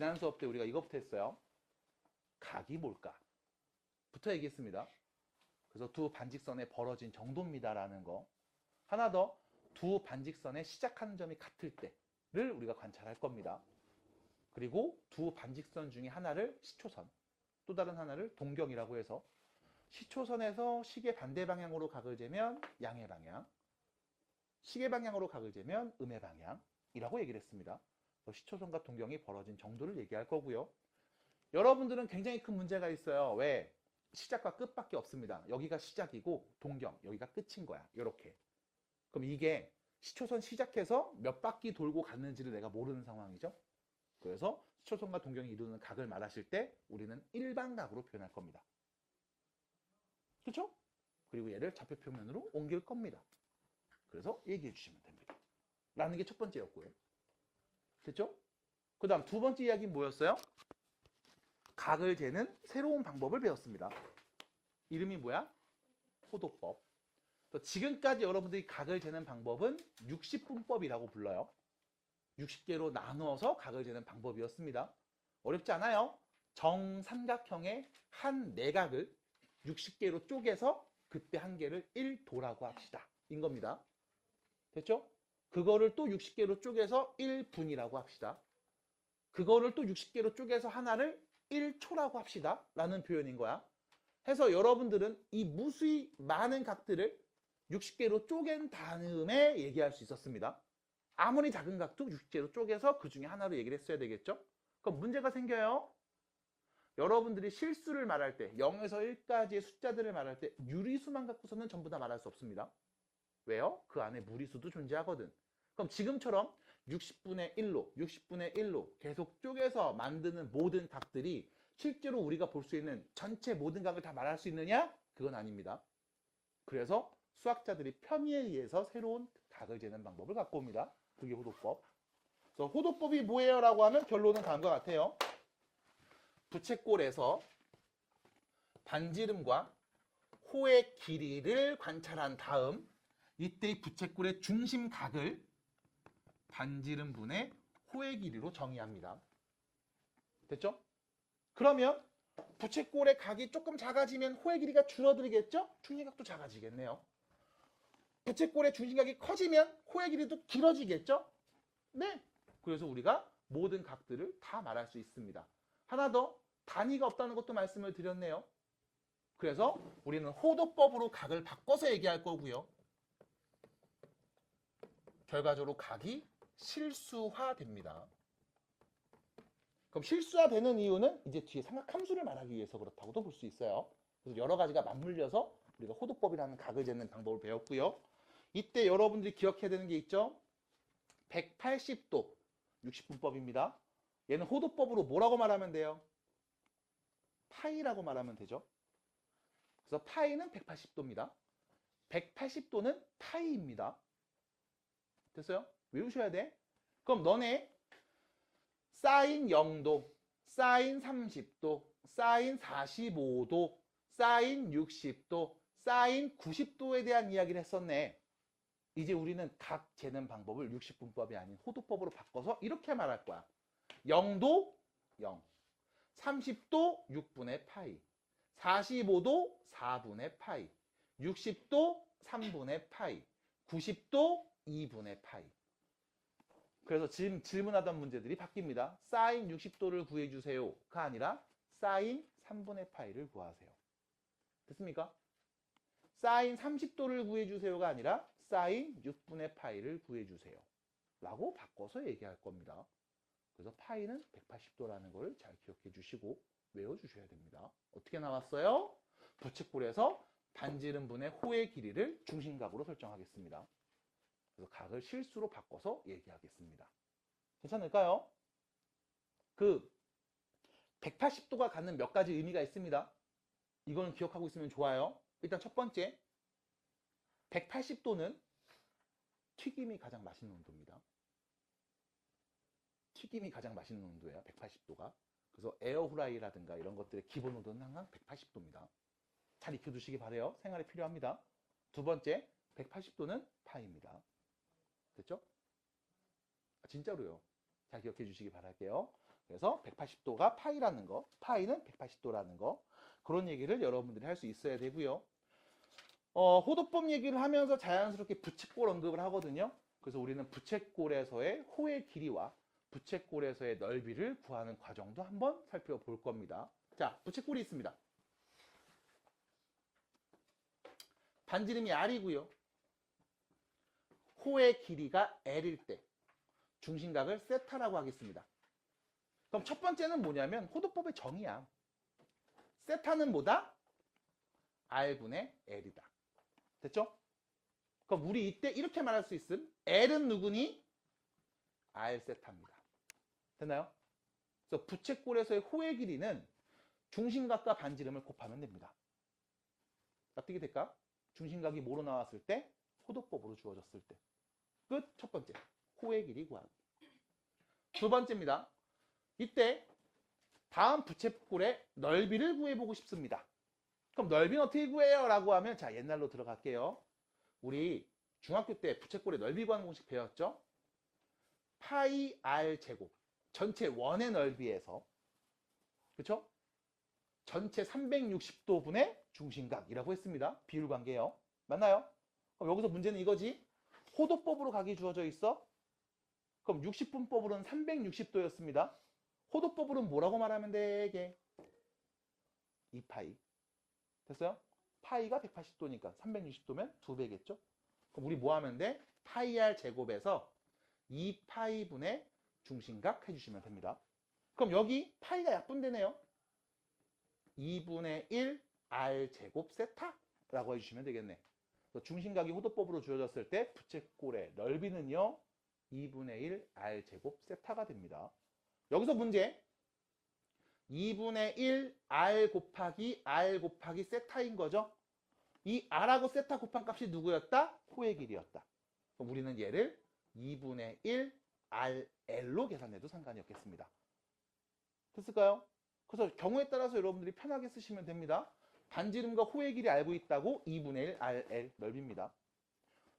지난 수업 때 우리가 이거부터 했어요. 각이 뭘까? 부터 얘기했습니다. 그래서 두 반직선에 벌어진 정도입니다라는 거. 하나 더, 두 반직선의 시작하는 점이 같을 때를 우리가 관찰할 겁니다. 그리고 두 반직선 중에 하나를 시초선, 또 다른 하나를 동경이라고 해서 시초선에서 시계 반대 방향으로 각을 재면 양의 방향, 시계 방향으로 각을 재면 음의 방향이라고 얘기를 했습니다. 시초선과 동경이 벌어진 정도를 얘기할 거고요. 여러분들은 굉장히 큰 문제가 있어요. 왜? 시작과 끝밖에 없습니다. 여기가 시작이고 동경, 여기가 끝인 거야. 이렇게. 그럼 이게 시초선 시작해서 몇 바퀴 돌고 갔는지를 내가 모르는 상황이죠. 그래서 시초선과 동경이 이루는 각을 말하실 때 우리는 일반각으로 표현할 겁니다. 그렇죠? 그리고 얘를 좌표표면으로 옮길 겁니다. 그래서 얘기해 주시면 됩니다. 라는 게 첫 번째였고요. 됐죠? 그 다음 두 번째 이야기는 뭐였어요? 각을 재는 새로운 방법을 배웠습니다. 이름이 뭐야? 호도법. 지금까지 여러분들이 각을 재는 방법은 60분법이라고 불러요. 60개로 나누어서 각을 재는 방법이었습니다. 어렵지 않아요. 정삼각형의 한 내각을 60개로 쪼개서 그때 한 개를 1도라고 합시다. 인 겁니다. 됐죠? 그거를 또 60개로 쪼개서 1분이라고 합시다. 그거를 또 60개로 쪼개서 하나를 1초라고 합시다. 라는 표현인 거야. 해서 여러분들은 이 무수히 많은 각들을 60개로 쪼갠 다음에 얘기할 수 있었습니다. 아무리 작은 각도 60개로 쪼개서 그 중에 하나로 얘기를 했어야 되겠죠? 그럼 문제가 생겨요. 여러분들이 실수를 말할 때 0에서 1까지의 숫자들을 말할 때 유리수만 갖고서는 전부 다 말할 수 없습니다. 왜요? 그 안에 무리수도 존재하거든. 그럼 지금처럼 60분의 1로 60분의 1로 계속 쪼개서 만드는 모든 각들이 실제로 우리가 볼 수 있는 전체 모든 각을 다 말할 수 있느냐? 그건 아닙니다. 그래서 수학자들이 편의에 의해서 새로운 각을 재는 방법을 갖고 옵니다. 그게 호도법. 그래서 호도법이 뭐예요? 라고 하면 결론은 다음과 같아요. 부채꼴에서 반지름과 호의 길이를 관찰한 다음 이때 이 부채꼴의 중심각을 반지름분의 호의 길이로 정의합니다. 됐죠? 그러면 부채꼴의 각이 조금 작아지면 호의 길이가 줄어들겠죠? 중심각도 작아지겠네요. 부채꼴의 중심각이 커지면 호의 길이도 길어지겠죠? 네. 그래서 우리가 모든 각들을 다 말할 수 있습니다. 하나 더, 단위가 없다는 것도 말씀을 드렸네요. 그래서 우리는 호도법으로 각을 바꿔서 얘기할 거고요. 결과적으로 각이 실수화됩니다. 그럼 실수화되는 이유는 이제 뒤에 삼각함수를 말하기 위해서 그렇다고도 볼 수 있어요. 그래서 여러 가지가 맞물려서 우리가 호도법이라는 각을 재는 방법을 배웠고요. 이때 여러분들이 기억해야 되는 게 있죠. 180도 60분법입니다. 얘는 호도법으로 뭐라고 말하면 돼요? 파이라고 말하면 되죠. 그래서 파이는 180도입니다. 180도는 파이입니다. 됐어요? 외우셔야 돼. 그럼 너네 사인 0도, 사인 30도, 사인 45도, 사인 60도, 사인 90도에 대한 이야기를 했었네. 이제 우리는 각 재는 방법을 60분법이 아닌 호도법으로 바꿔서 이렇게 말할 거야. 0도 0, 30도 6분의 파이, 45도 4분의 파이, 60도 3분의 파이, 90도 2분의 파이. 그래서 지금 질문하던 문제들이 바뀝니다. 사인 60도를 구해주세요가 아니라 사인 3분의 파이를 구하세요. 됐습니까? 사인 30도를 구해주세요가 아니라 사인 6분의 파이를 구해주세요. 라고 바꿔서 얘기할 겁니다. 그래서 파이는 180도라는 걸 잘 기억해 주시고 외워주셔야 됩니다. 어떻게 나왔어요? 부채꼴에서 반지름분의 호의 길이를 중심각으로 설정하겠습니다. 그래서 각을 실수로 바꿔서 얘기하겠습니다. 괜찮을까요? 그 180도가 갖는 몇 가지 의미가 있습니다. 이거는 기억하고 있으면 좋아요. 일단 첫 번째, 180도는 튀김이 가장 맛있는 온도입니다. 튀김이 가장 맛있는 온도예요. 180도가. 그래서 에어후라이라든가 이런 것들의 기본 온도는 항상 180도입니다. 잘 익혀두시기 바래요. 생활에 필요합니다. 두 번째, 180도는 파이입니다. 됐죠? 진짜로요. 잘 기억해 주시기 바랄게요. 그래서 180도가 파이라는 거, 파이는 180도라는 거, 그런 얘기를 여러분들이 할 수 있어야 되고요. 호도법 얘기를 하면서 자연스럽게 부채꼴 언급을 하거든요. 그래서 우리는 부채꼴에서의 호의 길이와 부채꼴에서의 넓이를 구하는 과정도 한번 살펴볼 겁니다. 자, 부채꼴이 있습니다. 반지름이 R이고요. 호의 길이가 L일 때 중심각을 세타라고 하겠습니다. 그럼 첫 번째는 뭐냐면 호도법의 정의야. 세타는 뭐다? R분의 L이다. 됐죠? 그럼 우리 이때 이렇게 말할 수 있음. L은 누구니? R 세타입니다. 됐나요? 그래서 부채꼴에서의 호의 길이는 중심각과 반지름을 곱하면 됩니다. 어떻게 될까? 중심각이 뭐로 나왔을 때? 호도법으로 주어졌을 때. 끝. 첫 번째. 호의 길이 구하기. 두 번째입니다. 이때 다음 부채꼴의 넓이를 구해보고 싶습니다. 그럼 넓이는 어떻게 구해요? 라고 하면 자, 옛날로 들어갈게요. 우리 중학교 때 부채꼴의 넓이 구하는 공식 배웠죠? 파이 r 제곱. 전체 원의 넓이에서, 그렇죠? 전체 360도분의 중심각이라고 했습니다. 비율 관계요. 맞나요? 그럼 여기서 문제는 이거지. 호도법으로 각이 주어져 있어. 그럼 60분법으로는 360도였습니다. 호도법으로는 뭐라고 말하면 되게? 2파이. 됐어요? 파이가 180도니까 360도면 2배겠죠? 그럼 우리 뭐 하면 돼? 파이 r 제곱에서 2파이분의 중심각 해주시면 됩니다. 그럼 여기 파이가 약분되네요. 2분의 1 r 제곱 세타라고 해주시면 되겠네. 중심각이 호도법으로 주어졌을 때 부채꼴의 넓이는요 2분의 1 r 제곱 세타가 됩니다. 여기서 문제 2분의 1 r 곱하기 세타인 거죠. 이 r하고 세타 곱한 값이 누구였다? 호의 길이였다. 그럼 우리는 얘를 2분의 1 rl로 계산해도 상관이 없겠습니다. 됐을까요? 그래서 경우에 따라서 여러분들이 편하게 쓰시면 됩니다. 반지름과 호의 길이 알고 있다고 2분의 1 rl 넓입니다.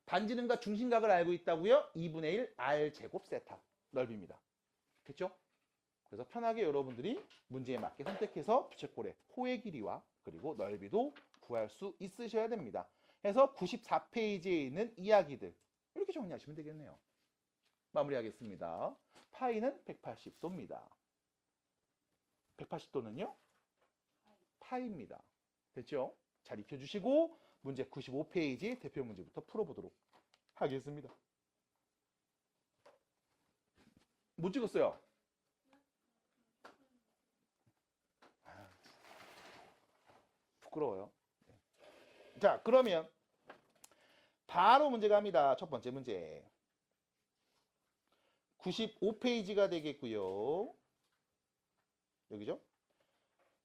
반지름과 중심각을 알고 있다고요? 2분의 1 r 제곱 세타 넓입니다. 됐죠? 그래서 편하게 여러분들이 문제에 맞게 선택해서 부채꼴의 호의 길이와 그리고 넓이도 구할 수 있으셔야 됩니다. 그래서 94페이지에 있는 이야기들 이렇게 정리하시면 되겠네요. 마무리하겠습니다. 파이는 180도입니다. 180도는요? 파이입니다. 됐죠? 잘 익혀주시고 문제 95페이지 대표 문제부터 풀어보도록 하겠습니다. 못 찍었어요? 부끄러워요. 자, 그러면 바로 문제 갑니다. 첫 번째 문제. 95페이지가 되겠고요. 여기죠?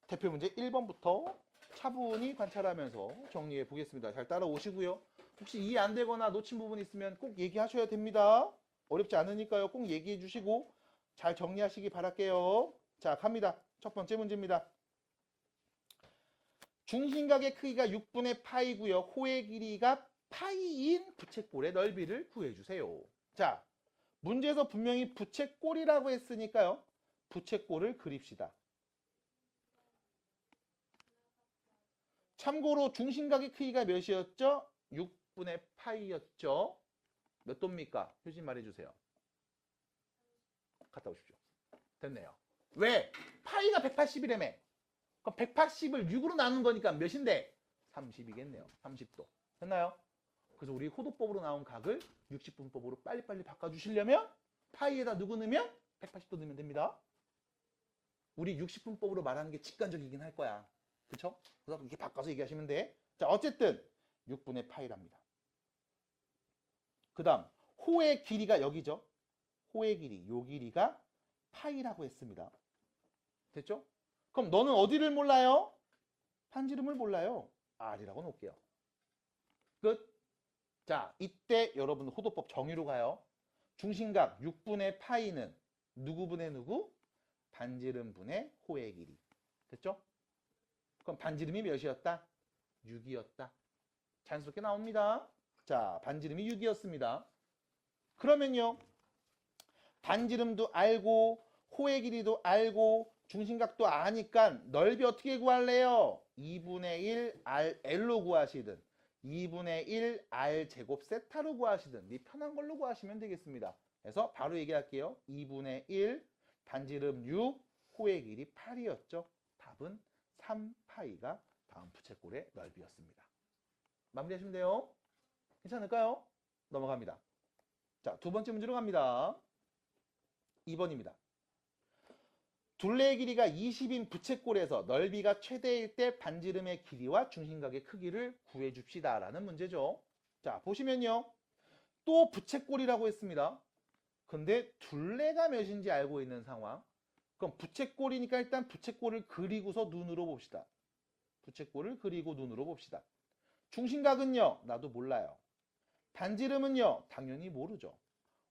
대표 문제 1번부터 차분히 관찰하면서 정리해 보겠습니다. 잘 따라오시고요. 혹시 이해 안 되거나 놓친 부분 있으면 꼭 얘기하셔야 됩니다. 어렵지 않으니까요. 꼭 얘기해 주시고 잘 정리하시기 바랄게요. 자, 갑니다. 첫 번째 문제입니다. 중심각의 크기가 6분의 파이고요. 호의 길이가 파이인 부채꼴의 넓이를 구해주세요. 자, 문제에서 분명히 부채꼴이라고 했으니까요. 부채꼴을 그립시다. 참고로 중심각의 크기가 몇이었죠? 6분의 파이였죠. 몇 도입니까? 효진 말해주세요. 갔다 오십시오. 됐네요. 왜? 파이가 180이라며. 그럼 180을 6으로 나눈 거니까 몇인데? 30이겠네요. 30도. 됐나요? 그래서 우리 호도법으로 나온 각을 60분법으로 빨리빨리 바꿔주시려면 파이에다 누구 넣으면? 180도 넣으면 됩니다. 우리 60분법으로 말하는 게 직관적이긴 할 거야. 그쵸? 그래서 이렇게 바꿔서 얘기하시면 돼. 자, 어쨌든 6분의 파이랍니다. 그 다음 호의 길이가 여기죠. 호의 길이, 요 길이가 파이라고 했습니다. 됐죠? 그럼 너는 어디를 몰라요? 반지름을 몰라요. R이라고 놓을게요. 끝. 자, 이때 여러분 호도법 정의로 가요. 중심각 6분의 파이는 누구분의 누구? 반지름분의 호의 길이. 됐죠? 그럼 반지름이 몇이었다? 6이었다. 자연스럽게 나옵니다. 자, 반지름이 6이었습니다. 그러면요. 반지름도 알고 호의 길이도 알고 중심각도 아니까 넓이 어떻게 구할래요? 2분의 1 RL로 구하시든 2분의 1 R 제곱 세타로 구하시든 네 편한 걸로 구하시면 되겠습니다. 그래서 바로 얘기할게요. 2분의 1 반지름 6 호의 길이 8이었죠. 답은 3파이가 다음 부채꼴의 넓이였습니다. 마무리하시면 돼요. 괜찮을까요? 넘어갑니다. 자, 두 번째 문제로 갑니다. 2번입니다. 둘레의 길이가 20인 부채꼴에서 넓이가 최대일 때 반지름의 길이와 중심각의 크기를 구해줍시다 라는 문제죠. 자, 보시면요. 또 부채꼴이라고 했습니다. 근데 둘레가 몇인지 알고 있는 상황. 그럼 부채꼴이니까 일단 부채꼴을 그리고서 눈으로 봅시다. 부채꼴을 그리고 눈으로 봅시다. 중심각은요, 나도 몰라요. 반지름은요, 당연히 모르죠.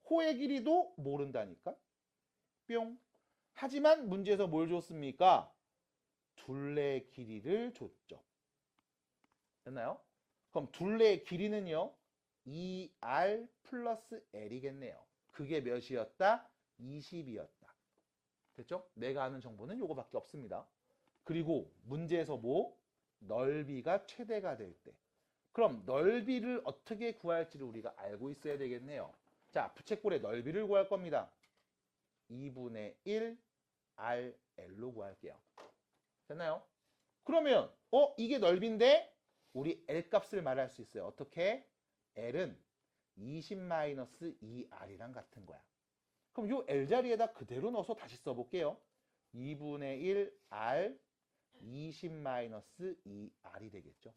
호의 길이도 모른다니까. 뿅. 하지만 문제에서 뭘 줬습니까? 둘레의 길이를 줬죠. 됐나요? 그럼 둘레의 길이는요, 2R 플러스 L이겠네요. 그게 몇이었다? 20이었다. 됐죠? 내가 아는 정보는 요거밖에 없습니다. 그리고 문제에서 뭐? 넓이가 최대가 될 때. 그럼 넓이를 어떻게 구할지를 우리가 알고 있어야 되겠네요. 자, 부채꼴의 넓이를 구할 겁니다. 2분의 1 RL로 구할게요. 됐나요? 그러면 이게 넓이인데 우리 L 값을 말할 수 있어요. 어떻게? L은 20-2R이랑 같은 거야. 그럼 요 L 자리에다 그대로 넣어서 다시 써볼게요. 2분의 1 R 20-2R이 되겠죠.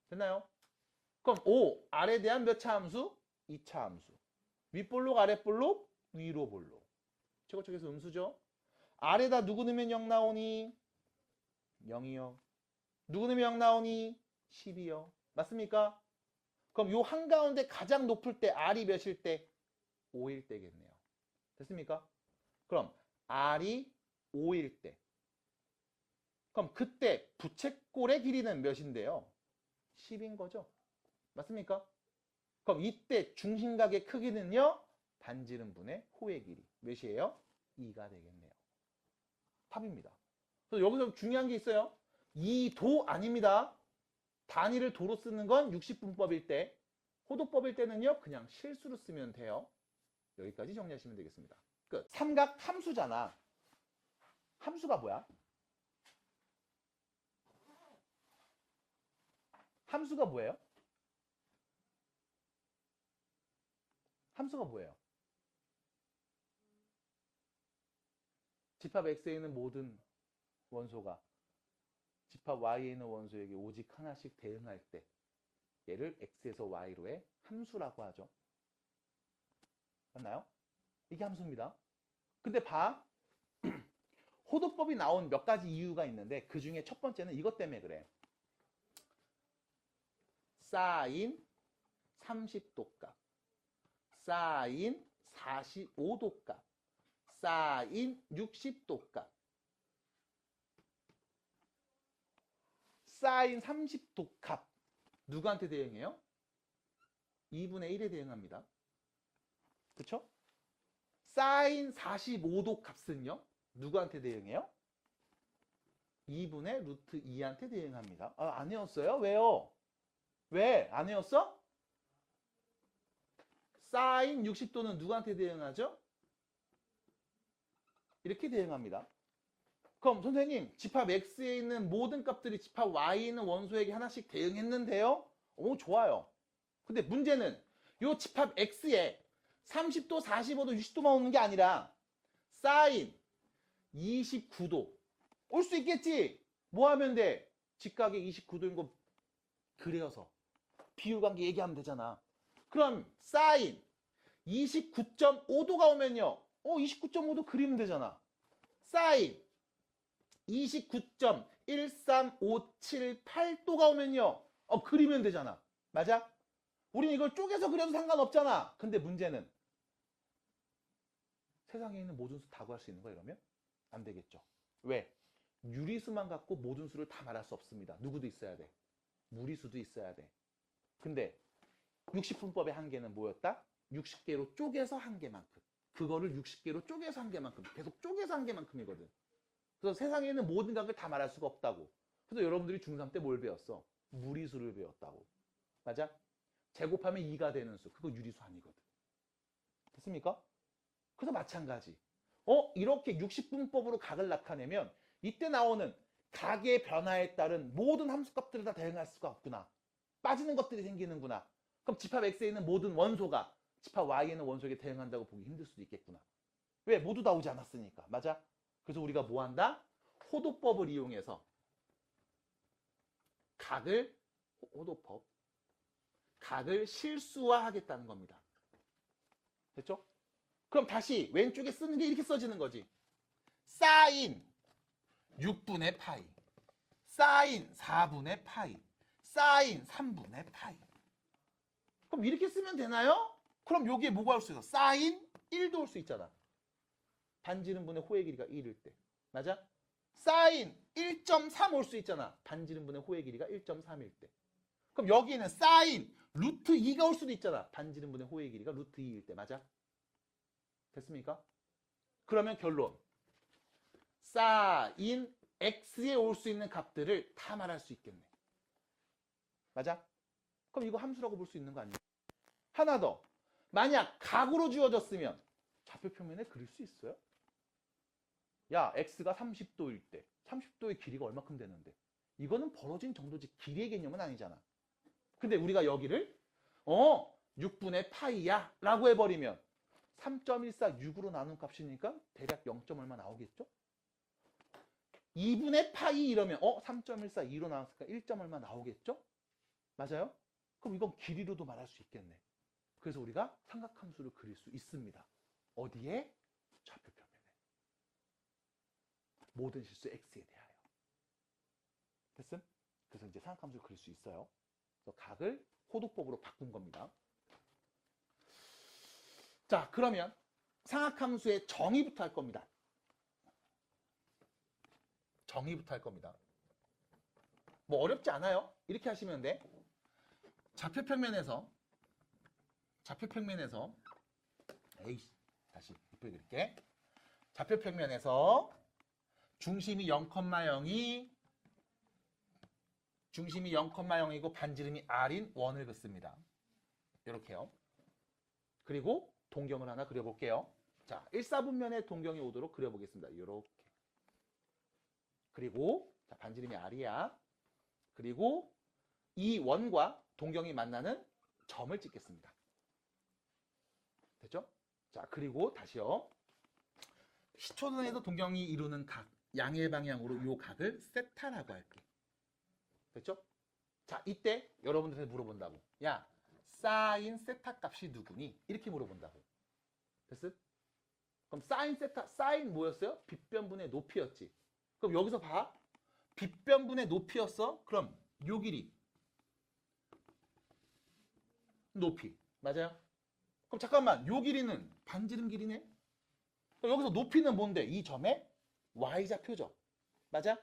됐나요? 그럼 R에 대한 몇 차 함수? 2차 함수. 윗볼록 아랫볼록 위로 볼록. 최고쪽에서 음수죠. R에다 누구 넣으면 0 나오니? 0이요. 누구 넣으면 0 나오니? 10이요. 맞습니까? 그럼 요 한가운데 가장 높을 때 R이 몇일 때? 5일 때겠네요. 됐습니까? 그럼 R이 5일 때. 그럼 그때 부채꼴의 길이는 몇인데요? 10인 거죠. 맞습니까? 그럼 이때 중심각의 크기는요? 반지름분의 호의 길이. 몇이에요? 2가 되겠네요. 답입니다. 그래서 여기서 중요한 게 있어요. 2도 아닙니다. 단위를 도로 쓰는 건 60분법일 때, 호도법일 때는요, 그냥 실수로 쓰면 돼요. 여기까지 정리하시면 되겠습니다. 끝. 삼각 함수잖아. 함수가 뭐야? 함수가 뭐예요? 함수가 뭐예요? 집합 X에 있는 모든 원소가 집합 Y에 있는 원소에게 오직 하나씩 대응할 때 얘를 X에서 Y로의 함수라고 하죠. 맞나요? 이게 함수입니다. 근데 봐. 호도법이 나온 몇 가지 이유가 있는데 그 중에 첫 번째는 이것 때문에 그래. 사인 30도 값, 사인 45도 값, 사인 60도 값. 사인 30도 값 누구한테 대응해요? 2분의 1에 대응합니다. 그쵸? 사인 45도 값은요? 누구한테 대응해요? 2분의 루트 2한테 대응합니다. 안 외웠어요? 왜요? 왜? 안 외웠어? 사인 60도는 누구한테 대응하죠? 이렇게 대응합니다. 그럼 선생님, 집합 X에 있는 모든 값들이 집합 Y에 있는 원소에게 하나씩 대응했는데요? 오, 좋아요. 근데 문제는 이 집합 X에 30도, 45도, 60도만 오는 게 아니라 사인 29도 올 수 있겠지? 뭐 하면 돼? 직각의 29도인 거 그려서 비율관계 얘기하면 되잖아. 그럼 사인 29.5도가 오면요. 29.5도 그리면 되잖아. 사인 29.13578도가 오면요. 그리면 되잖아. 맞아? 우린 이걸 쪼개서 그려도 상관없잖아. 근데 문제는 세상에 있는 모든 수 다 구할 수 있는 거야 이러면? 안 되겠죠. 왜? 유리수만 갖고 모든 수를 다 말할 수 없습니다. 누구도 있어야 돼. 무리수도 있어야 돼. 근데 60분법의 한계는 뭐였다? 60개로 쪼개서 한계만큼. 그거를 60개로 쪼개서 한 개만큼, 계속 쪼개서 한 개만큼이거든. 그래서 세상에 있는 모든 각을 다 말할 수가 없다고. 그래서 여러분들이 중3 때 뭘 배웠어? 무리수를 배웠다고. 맞아? 제곱하면 2가 되는 수. 그거 유리수 아니거든. 됐습니까? 그래서 마찬가지. 이렇게 60분법으로 각을 나타내면 이때 나오는 각의 변화에 따른 모든 함수값들을 다 대응할 수가 없구나. 빠지는 것들이 생기는구나. 그럼 집합 X에 있는 모든 원소가 집합 Y에 있는 원소에게 대응한다고 보기 힘들 수도 있겠구나. 왜? 모두 다 오지 않았으니까. 맞아? 그래서 우리가 뭐 한다? 호도법을 이용해서 호도법, 각을 실수화하겠다는 겁니다. 됐죠? 그럼 다시 왼쪽에 쓰는 게 이렇게 써지는 거지. 사인 6분의 파이, 사인 4분의 파이, 사인 3분의 파이. 그럼 이렇게 쓰면 되나요? 그럼 여기에 뭐가 올 수 있어? 사인 1도 올 수 있잖아. 반지름분의 호의 길이가 1일 때. 맞아? 사인 1.3 올 수 있잖아. 반지름분의 호의 길이가 1.3일 때. 그럼 여기는 사인 루트 2가 올 수도 있잖아. 반지름분의 호의 길이가 루트 2일 때. 맞아? 됐습니까? 그러면 결론. 사인 x에 올 수 있는 값들을 다 말할 수 있겠네. 맞아? 그럼 이거 함수라고 볼 수 있는 거 아니야? 하나 더. 만약 각으로 주어졌으면 좌표 평면에 그릴 수 있어요? 야, x가 30도일 때 30도의 길이가 얼마큼 되는데? 이거는 벌어진 정도지 길이의 개념은 아니잖아. 근데 우리가 여기를 6분의 파이야 라고 해버리면 3.14 6으로 나눈 값이니까 대략 0. 얼마 나오겠죠? 2분의 파이 이러면 3.14 2로 나왔으니까 1. 얼마 나오겠죠? 맞아요? 그럼 이건 길이로도 말할 수 있겠네. 그래서 우리가 삼각함수를 그릴 수 있습니다. 어디에? 좌표 평면에. 모든 실수 x에 대하여. 됐음? 그래서 이제 삼각함수를 그릴 수 있어요. 그래서 각을 호도법으로 바꾼 겁니다. 자, 그러면 삼각함수의 정의부터 할 겁니다. 정의부터 할 겁니다. 뭐 어렵지 않아요. 이렇게 하시면 돼. 좌표 평면에서 다시 이쁘게 그릴게. 좌표 평면에서 중심이 0,0이 중심이 0,0이고 반지름이 r인 원을 긋습니다. 이렇게요. 그리고 동경을 하나 그려볼게요. 자, 1/4분면에 동경이 오도록 그려보겠습니다. 이렇게. 그리고 자, 반지름이 r이야. 그리고 이 원과 동경이 만나는 점을 찍겠습니다. 됐죠? 자, 그리고 다시요. 시초선에서 동경이 이루는 각, 양의 방향으로 이 각을 세타라고 할게. 됐죠? 자, 이때 여러분들한테 물어본다고. 야, 사인 세타 값이 누구니? 이렇게 물어본다고. 됐어? 그럼 사인 세타, 사인 뭐였어요? 빗변분의 높이였지. 그럼 여기서 봐. 빗변분의 높이였어? 그럼 요 길이. 높이. 맞아요? 그럼 잠깐만, 요 길이는 반지름 길이네? 그럼 여기서 높이는 뭔데? 이 점의 y좌표죠. 맞아?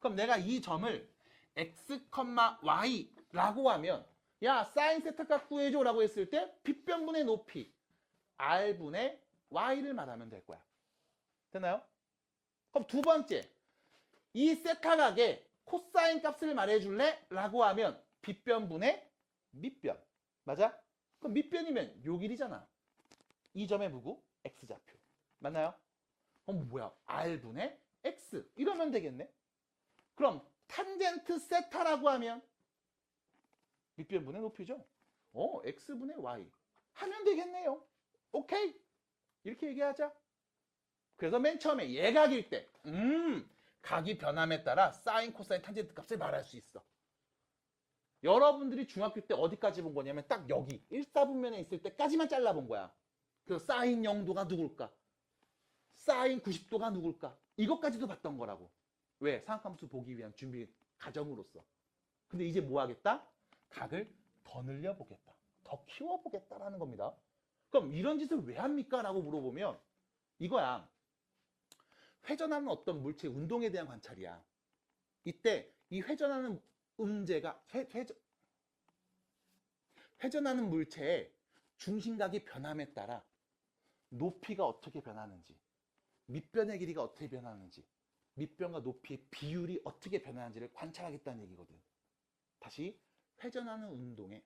그럼 내가 이 점을 x, y라고 하면 야, 사인 세타 값 구해줘 라고 했을 때 빗변분의 높이 r분의 y를 말하면 될 거야. 됐나요? 그럼 두 번째, 이 세타 각의 코사인 값을 말해줄래? 라고 하면 빗변분의 밑변. 맞아? 그럼 밑변이면 요 길이잖아. 이 점의 무구 x좌표. 맞나요? 뭐야? r분의 x 이러면 되겠네. 그럼 탄젠트 세타라고 하면 밑변분의 높이죠. x분의 y 하면 되겠네요. 오케이. 이렇게 얘기하자. 그래서 맨 처음에 예각일 때 각이 변함에 따라 사인, 코사인, 탄젠트 값을 말할 수 있어. 여러분들이 중학교 때 어디까지 본 거냐면 딱 여기 1/4분면에 있을 때까지만 잘라본 거야. 그래서 사인 0도가 누굴까? 사인 90도가 누굴까? 이것까지도 봤던 거라고. 왜? 삼각함수 보기 위한 준비 과정으로서. 근데 이제 뭐 하겠다? 각을 더 늘려보겠다. 더 키워보겠다라는 겁니다. 그럼 이런 짓을 왜 합니까? 라고 물어보면 이거야. 회전하는 어떤 물체 운동에 대한 관찰이야. 이때 이 회전하는 음제가 회전하는 물체의 중심각이 변함에 따라 높이가 어떻게 변하는지, 밑변의 길이가 어떻게 변하는지, 밑변과 높이의 비율이 어떻게 변하는지를 관찰하겠다는 얘기거든. 다시 회전하는 운동에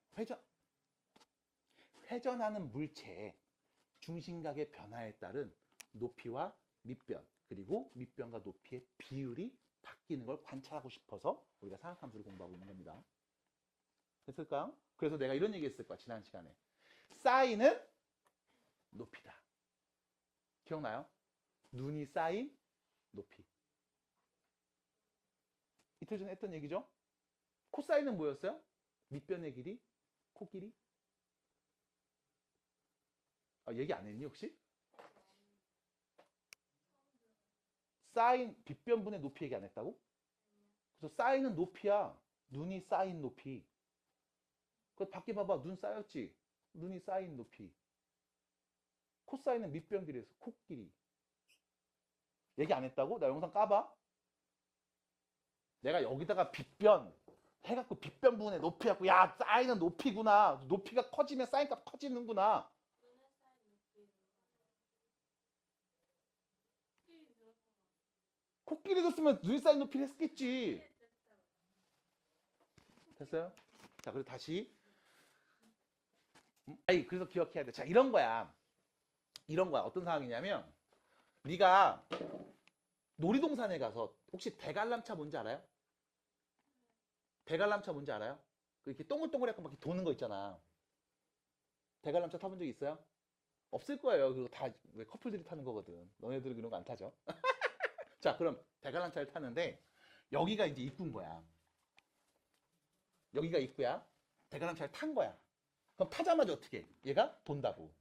회전하는 물체의 중심각의 변화에 따른 높이와 밑변, 그리고 밑변과 높이의 비율이 바뀌는 걸 관찰하고 싶어서 우리가 삼각함수를 공부하고 있는 겁니다. 됐을까요? 그래서 내가 이런 얘기 했을 거야, 지난 시간에. 사인은 높이다. 기억나요? 눈이 쌓인 높이. 이틀 전에 했던 얘기죠? 코사인은 뭐였어요? 밑변의 길이, 코끼리. 얘기 안 했니 혹시? 사인, 빗변분의 높이 얘기 안 했다고? 그래서 사인은 높이야. 눈이 쌓인 높이. 그 밖에 봐봐. 눈 쌓였지? 눈이 쌓인 높이. 코사인은 밑변 길이에서 코끼리. 얘기 안 했다고? 나 영상 까봐. 내가 여기다가 빗변 해갖고 빗변 부분에 높이 해갖고 야 사인은 높이구나. 높이가 커지면 사인값 커지는구나. 코끼리도 쓰면 눈이 쌓인 높이를 했겠지. 됐어요? 자, 그리고 다시. 그래서 기억해야 돼. 자, 이런 거야. 이런 거야. 어떤 상황이냐면, 네가 놀이동산에 가서 혹시 대관람차 뭔지 알아요? 대관람차 뭔지 알아요? 이렇게 동글동글하고 막 이렇게 도는 거 있잖아. 대관람차 타본 적 있어요? 없을 거예요. 그거 다 왜 커플들이 타는 거거든. 너네들은 그런 거 안 타죠? 자, 그럼 대관람차를 타는데 여기가 이제 입구인 거야. 여기가 입구야. 대관람차를 탄 거야. 그럼 타자마자 어떻게 해? 얘가 돈다고.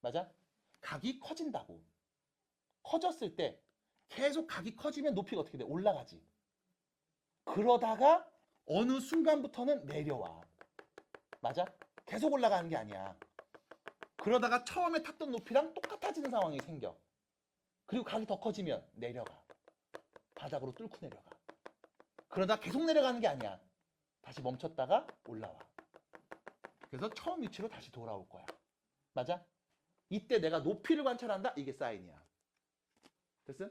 맞아? 각이 커진다고. 커졌을 때 계속 각이 커지면 높이가 어떻게 돼? 올라가지. 그러다가 어느 순간부터는 내려와. 맞아? 계속 올라가는 게 아니야. 그러다가 처음에 탔던 높이랑 똑같아지는 상황이 생겨. 그리고 각이 더 커지면 내려가. 바닥으로 뚫고 내려가. 그러다 계속 내려가는 게 아니야. 다시 멈췄다가 올라와. 그래서 처음 위치로 다시 돌아올 거야. 맞아? 이때 내가 높이를 관찰한다? 이게 사인이야. 됐어?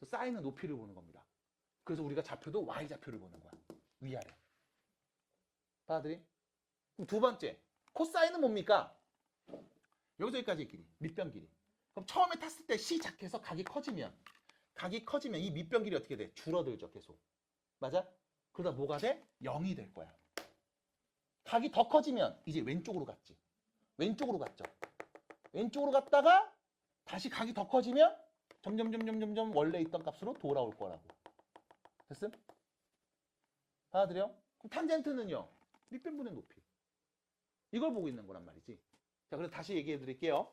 사인은 높이를 보는 겁니다. 그래서 우리가 좌표도 Y좌표를 보는 거야. 위아래. 받아들이? 그럼 두 번째. 코사인은 뭡니까? 여기서 여기까지의 길이. 밑변 길이. 그럼 처음에 탔을 때 시작해서 각이 커지면 이 밑변 길이 어떻게 돼? 줄어들죠, 계속. 맞아? 그러다 뭐가 돼? 0이 될 거야. 각이 더 커지면 이제 왼쪽으로 갔지. 왼쪽으로 갔죠. 왼쪽으로 갔다가 다시 각이 더 커지면 점점 원래 있던 값으로 돌아올 거라고. 됐음? 받아들여? 그럼 탄젠트는요? 밑변분의 높이. 이걸 보고 있는 거란 말이지. 자, 그래서 다시 얘기해 드릴게요.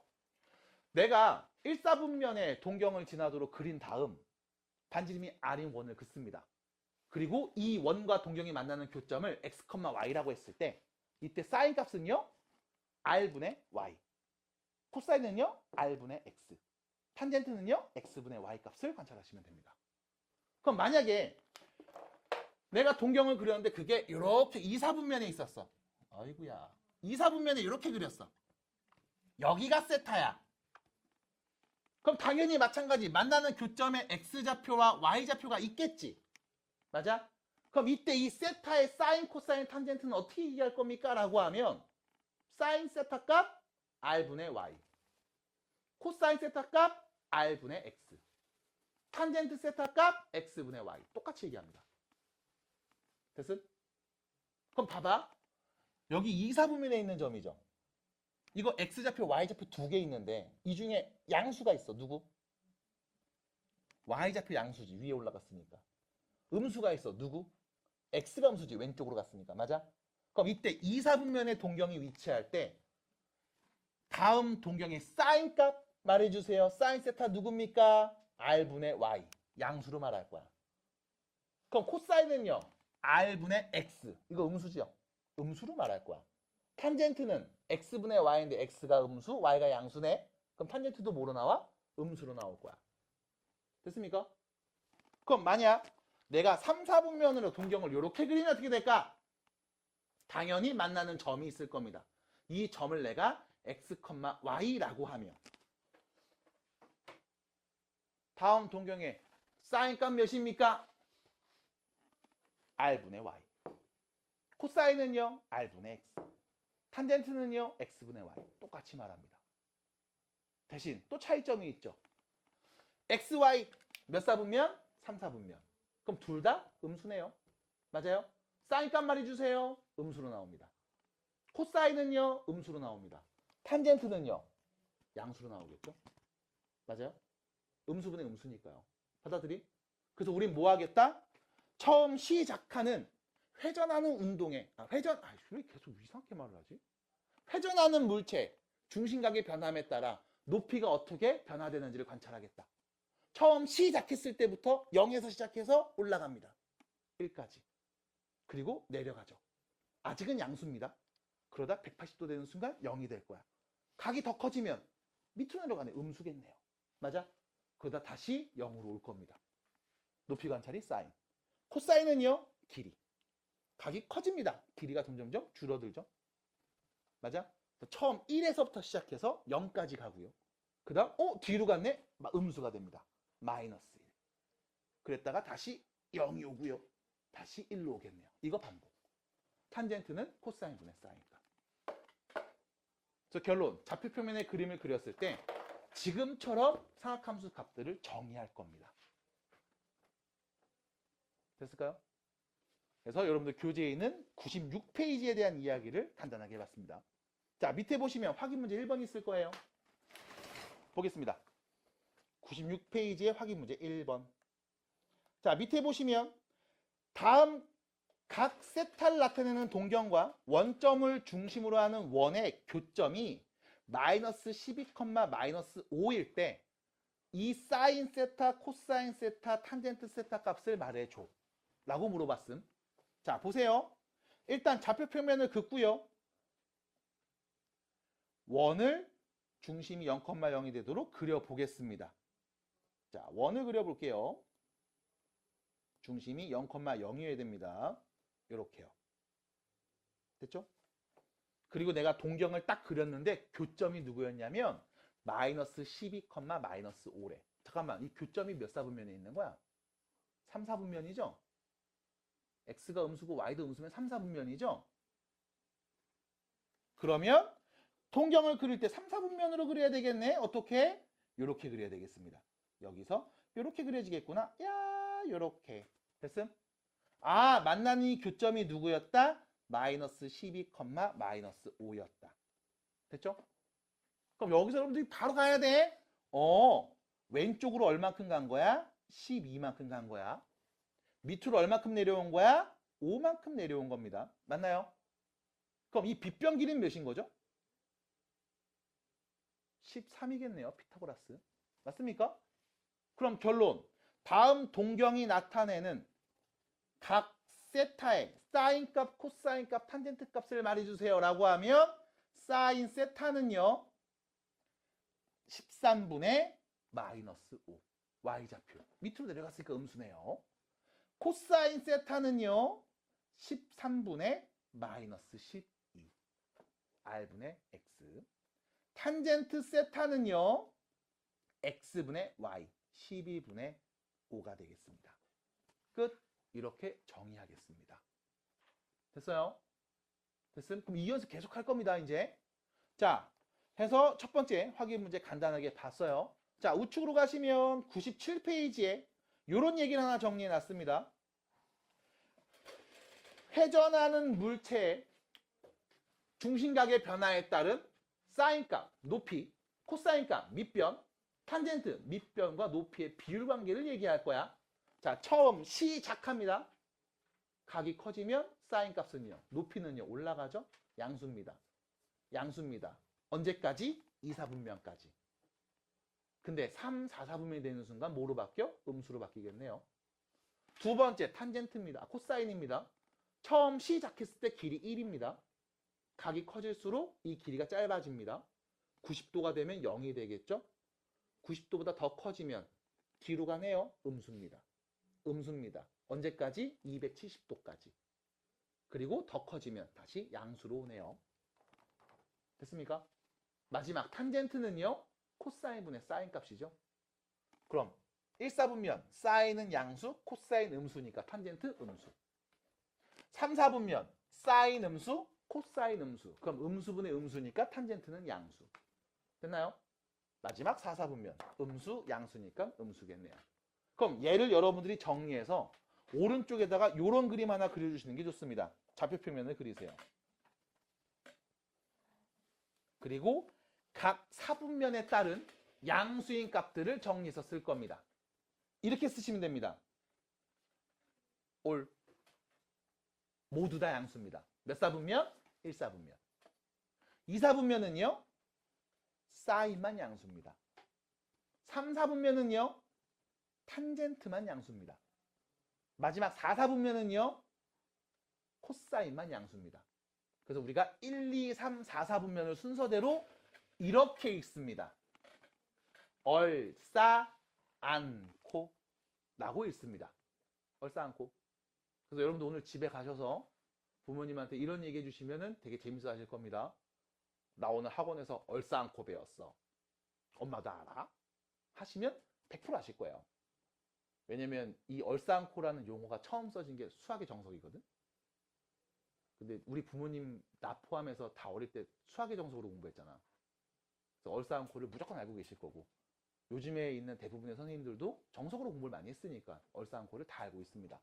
내가 1사분면의 동경을 지나도록 그린 다음 반지름이 R인 원을 긋습니다. 그리고 이 원과 동경이 만나는 교점을 x, y라고 했을 때 이때 사인 값은요? R분의 y. 코사인은요? R분의 x. 탄젠트는요? x분의 y 값을 관찰하시면 됩니다. 그럼 만약에 내가 동경을 그렸는데 그게 이렇게 2사분면에 있었어. 아이고야. 2사분면에 이렇게 그렸어. 여기가 세타야. 그럼 당연히 마찬가지 만나는 교점에 x좌표와 y좌표가 있겠지. 맞아? 그럼 이때 이 세타의 사인, 코사인, 탄젠트는 어떻게 얘기할 겁니까? 라고 하면 사인 세타 값 R분의 y, 코사인 세타 값 R분의 x, 탄젠트 세타 값 x분의 y 똑같이 얘기합니다. 됐음? 그럼 봐봐. 여기 2사분면에 있는 점이죠. 이거 x좌표, y좌표 두 개 있는데 이 중에 양수가 있어. 누구? y좌표 양수지. 위에 올라갔으니까. 음수가 있어. 누구? x가 음수지. 왼쪽으로 갔으니까. 맞아? 그럼 이때 2사분면의 동경이 위치할 때 다음 동경의 사인 값 말해주세요. 사인 세타 누굽니까? R분의 y. 양수로 말할 거야. 그럼 코사인은요? R분의 x. 이거 음수죠. 음수로 말할 거야. 탄젠트는 x분의 y인데 x가 음수, y가 양수네. 그럼 탄젠트도 뭐로 나와? 음수로 나올 거야. 됐습니까? 그럼 만약 내가 3, 4분면으로 동경을 이렇게 그리면 어떻게 될까? 당연히 만나는 점이 있을 겁니다. 이 점을 내가 x, y라고 하면 다음 동경의 사인값 몇입니까? R분의 Y. 코사인은요? R분의 X. 탄젠트는요? X분의 Y. 똑같이 말합니다. 대신 또 차이점이 있죠. XY 몇 사분면? 3, 4분면. 그럼 둘 다 음수네요. 맞아요? 사인값 말해주세요. 음수로 나옵니다. 코사인은요? 음수로 나옵니다. 탄젠트는요? 양수로 나오겠죠? 맞아요? 음수분의 음수니까요. 받아들이? 그래서 우린 뭐 하겠다? 처음 시작하는 회전하는 운동에 왜 계속 이상하게 말을 하지? 회전하는 물체 중심각의 변함에 따라 높이가 어떻게 변화되는지를 관찰하겠다. 처음 시작했을 때부터 0에서 시작해서 올라갑니다. 1까지. 그리고 내려가죠. 아직은 양수입니다. 그러다 180도 되는 순간 0이 될 거야. 각이 더 커지면 밑으로 내려가네. 음수겠네요. 맞아? 그러다 다시 0으로 올 겁니다. 높이 관찰이 사인. 코사인은요? 길이. 각이 커집니다. 길이가 점점점 줄어들죠. 맞아? 처음 1에서부터 시작해서 0까지 가고요. 그 다음 뒤로 갔네? 음수가 됩니다. 마이너스 1. 그랬다가 다시 0이 오고요. 다시 1로 오겠네요. 이거 반복. 탄젠트는 코사인분의 사인값. 그래서 결론, 좌표표면의 그림을 그렸을 때 지금처럼 삼각함수 값들을 정의할 겁니다. 됐을까요? 그래서 여러분들 교재에 있는 96페이지에 대한 이야기를 간단하게 해봤습니다. 자, 밑에 보시면 확인 문제 1번 있을 거예요. 보겠습니다. 96페이지에 확인 문제 1번. 자, 밑에 보시면 다음 각 세타를 나타내는 동경과 원점을 중심으로 하는 원의 교점이 마이너스 12, 마이너스 5일 때 이 사인 세타, 코사인 세타, 탄젠트 세타 값을 말해줘 라고 물어봤음. 자, 보세요. 일단 좌표표면을 긋고요. 원을 중심이 0,0이 되도록 그려보겠습니다. 자, 원을 그려볼게요. 중심이 0,0이어야 됩니다. 이렇게요. 됐죠? 그리고 내가 동경을 딱 그렸는데 교점이 누구였냐면 마이너스 12, 마이너스 5래. 잠깐만, 이 교점이 몇 사분면에 있는 거야? 3, 4분면이죠? x가 음수고 y도 음수면 3, 4분면이죠? 그러면 동경을 그릴 때 3, 4분면으로 그려야 되겠네. 어떻게? 이렇게 그려야 되겠습니다. 여기서 이렇게 그려지겠구나. 야, 이렇게. 됐음? 아, 만나는 이 교점이 누구였다? 마이너스 12, 마이너스 5였다. 됐죠? 그럼 여기서 여러분들이 바로 가야 돼. 왼쪽으로 얼만큼 간 거야? 12만큼 간 거야. 밑으로 얼만큼 내려온 거야? 5만큼 내려온 겁니다. 맞나요? 그럼 이 빗변 길이는 몇인 거죠? 13이겠네요. 피타고라스. 맞습니까? 그럼 결론. 다음 동경이 나타내는 각 세타의 사인값, 코사인값, 탄젠트 값을 말해주세요 라고 하면 사인 세타는요 13분의 마이너스 5 y좌표 밑으로 내려갔으니까 음수네요. 코사인 세타는요 13분의 마이너스 12 r분의 x. 탄젠트 세타는요 x분의 y 12분의 5가 되겠습니다. 끝. 이렇게 정의하겠습니다. 됐어요? 됐음? 그럼 이 연습 계속 할 겁니다, 이제. 자, 해서 첫 번째 확인 문제 간단하게 봤어요. 자, 우측으로 가시면 97페이지에 이런 얘기를 하나 정리해 놨습니다. 회전하는 물체의 중심각의 변화에 따른 사인값, 높이, 코사인값, 밑변, 탄젠트, 밑변과 높이의 비율 관계를 얘기할 거야. 자, 처음 시작합니다. 각이 커지면 사인 값은요. 높이는요. 올라가죠. 양수입니다. 양수입니다. 언제까지? 2, 4분면까지. 근데 3, 4, 4분면이 되는 순간 뭐로 바뀌어? 음수로 바뀌겠네요. 두 번째 탄젠트입니다. 코사인입니다. 처음 시작했을 때 길이 1입니다. 각이 커질수록 이 길이가 짧아집니다. 90도가 되면 0이 되겠죠. 90도보다 더 커지면 뒤로 가네요. 음수입니다. 음수입니다. 언제까지? 270도까지. 그리고 더 커지면 다시 양수로 오네요. 됐습니까? 마지막 탄젠트는요. 코사인분의 사인 값이죠. 그럼 1사분면 사인은 양수, 코사인 음수니까 탄젠트 음수. 3, 4분면 사인 음수, 코사인 음수. 그럼 음수분의 음수니까 탄젠트는 양수. 됐나요? 마지막 4, 4분면 음수, 양수니까 음수겠네요. 그럼 얘를 여러분들이 정리해서 오른쪽에다가 이런 그림 하나 그려주시는 게 좋습니다. 좌표표면을 그리세요. 그리고 각 사분면에 따른 양수인 값들을 정리해서 쓸 겁니다. 이렇게 쓰시면 됩니다. 올. 모두 다 양수입니다. 몇 사분면? 1사분면. 2사분면은요? 사인만 양수입니다. 3, 4분면은요? 탄젠트만 양수입니다. 마지막 4, 4분면은요? 코사인만 양수입니다. 그래서 우리가 1, 2, 3, 4, 4분면을 순서대로 이렇게 읽습니다. 얼싸 않고 라고 읽습니다. 얼싸 않고. 그래서 여러분들 오늘 집에 가셔서 부모님한테 이런 얘기 해주시면 되게 재밌어 하실 겁니다. 나 오늘 학원에서 얼싸 않고 배웠어. 엄마도 알아? 하시면 100% 아실 거예요. 왜냐면 이 얼싸 않고라는 용어가 처음 써진 게 수학의 정석이거든. 근데 우리 부모님 나 포함해서 다 어릴 때 수학의 정석으로 공부했잖아. 그래서 얼싸 않고를 무조건 알고 계실 거고, 요즘에 있는 대부분의 선생님들도 정석으로 공부를 많이 했으니까 얼싸 않고를 다 알고 있습니다.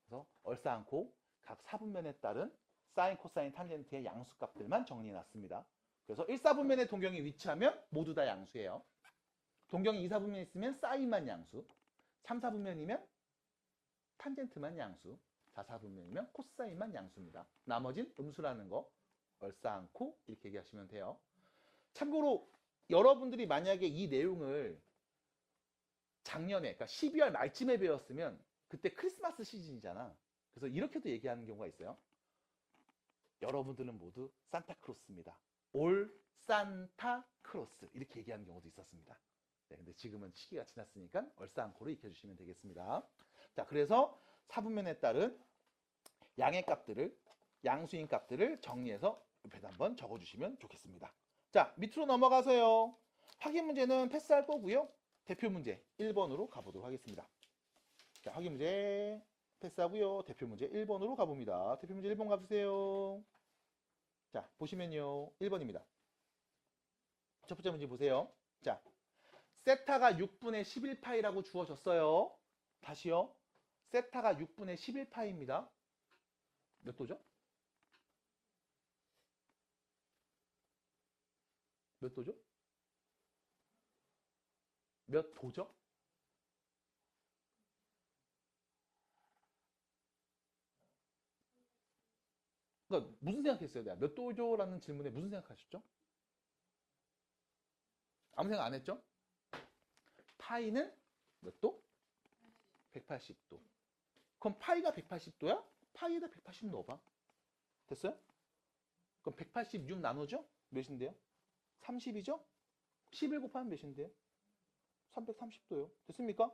그래서 얼싸 않고 각 사분면에 따른 사인, 코사인, 탄젠트의 양수값들만 정리해놨습니다. 그래서 1사분면에 동경이 위치하면 모두 다 양수예요. 동경이 2사분면에 있으면 사인만 양수, 3사분면이면 탄젠트만 양수, 4사분면이면 코사인만 양수입니다. 나머진 음수라는 거 얼싸 않고 이렇게 얘기하시면 돼요. 참고로 여러분들이 만약에 이 내용을 작년에, 그러니까 12월 말쯤에 배웠으면 그때 크리스마스 시즌이잖아. 그래서 이렇게도 얘기하는 경우가 있어요. 여러분들은 모두 산타크로스입니다. 올 산타크로스 이렇게 얘기하는 경우도 있었습니다. 네, 근데 지금은 시기가 지났으니까 얼싸 않고로 익혀주시면 되겠습니다. 자, 그래서 사분면에 따른 양의 값들을, 양수인 값들을 정리해서 옆에다 한번 적어주시면 좋겠습니다. 자, 밑으로 넘어가서요. 확인 문제는 패스할 거고요. 대표 문제 1번으로 가보도록 하겠습니다. 자, 확인 문제 패스하고요. 대표 문제 1번으로 가봅니다. 대표 문제 1번 가주세요. 자, 보시면요. 1번입니다. 첫 번째 문제 보세요. 자, 세타가 6분의 11파이라고 주어졌어요. 다시요. 세타가 6분의 11파이입니다. 몇 도죠? 몇 도죠? 몇 도죠? 그러니까 무슨 생각했어요? 내가 몇 도죠? 라는 질문에 무슨 생각하셨죠? 아무 생각 안 했죠? 파이는 몇 도? 180도. 그럼 파이가 180도야? 파이에다 180 넣어봐. 됐어요? 그럼 186 나누죠? 몇인데요? 30이죠? 11 곱하면 몇인데요? 330도요. 됐습니까?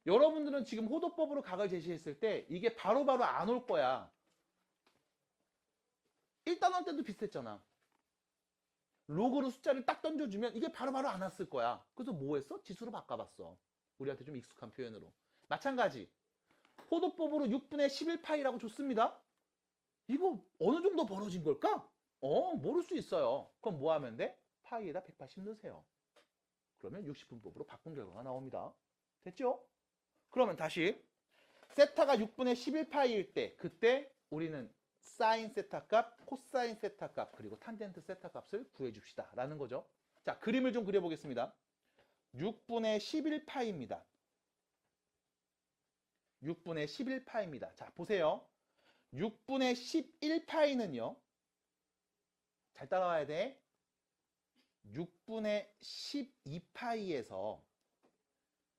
여러분들은 지금 호도법으로 각을 제시했을 때 이게 바로바로 안 올 거야. 1단원 때도 비슷했잖아. 로그로 숫자를 딱 던져주면 이게 바로바로 안 왔을 거야. 그래서 뭐 했어? 지수로 바꿔봤어. 우리한테 좀 익숙한 표현으로. 마찬가지. 호도법으로 6분의 11파이라고 줬습니다. 이거 어느 정도 벌어진 걸까? 모를 수 있어요. 그럼 뭐 하면 돼? 파이에다 180 넣으세요. 그러면 60분법으로 바꾼 결과가 나옵니다. 됐죠? 그러면 다시 세타가 6분의 11파이일 때 그때 우리는 사인 세타 값, 코사인 세타 값, 그리고 탄젠트 세타 값을 구해줍시다 라는 거죠. 자, 그림을 좀 그려보겠습니다. 6분의 11파이입니다. 6분의 11파이입니다. 자, 보세요. 6분의 11파이는요. 잘 따라와야 돼. 6분의 12파이에서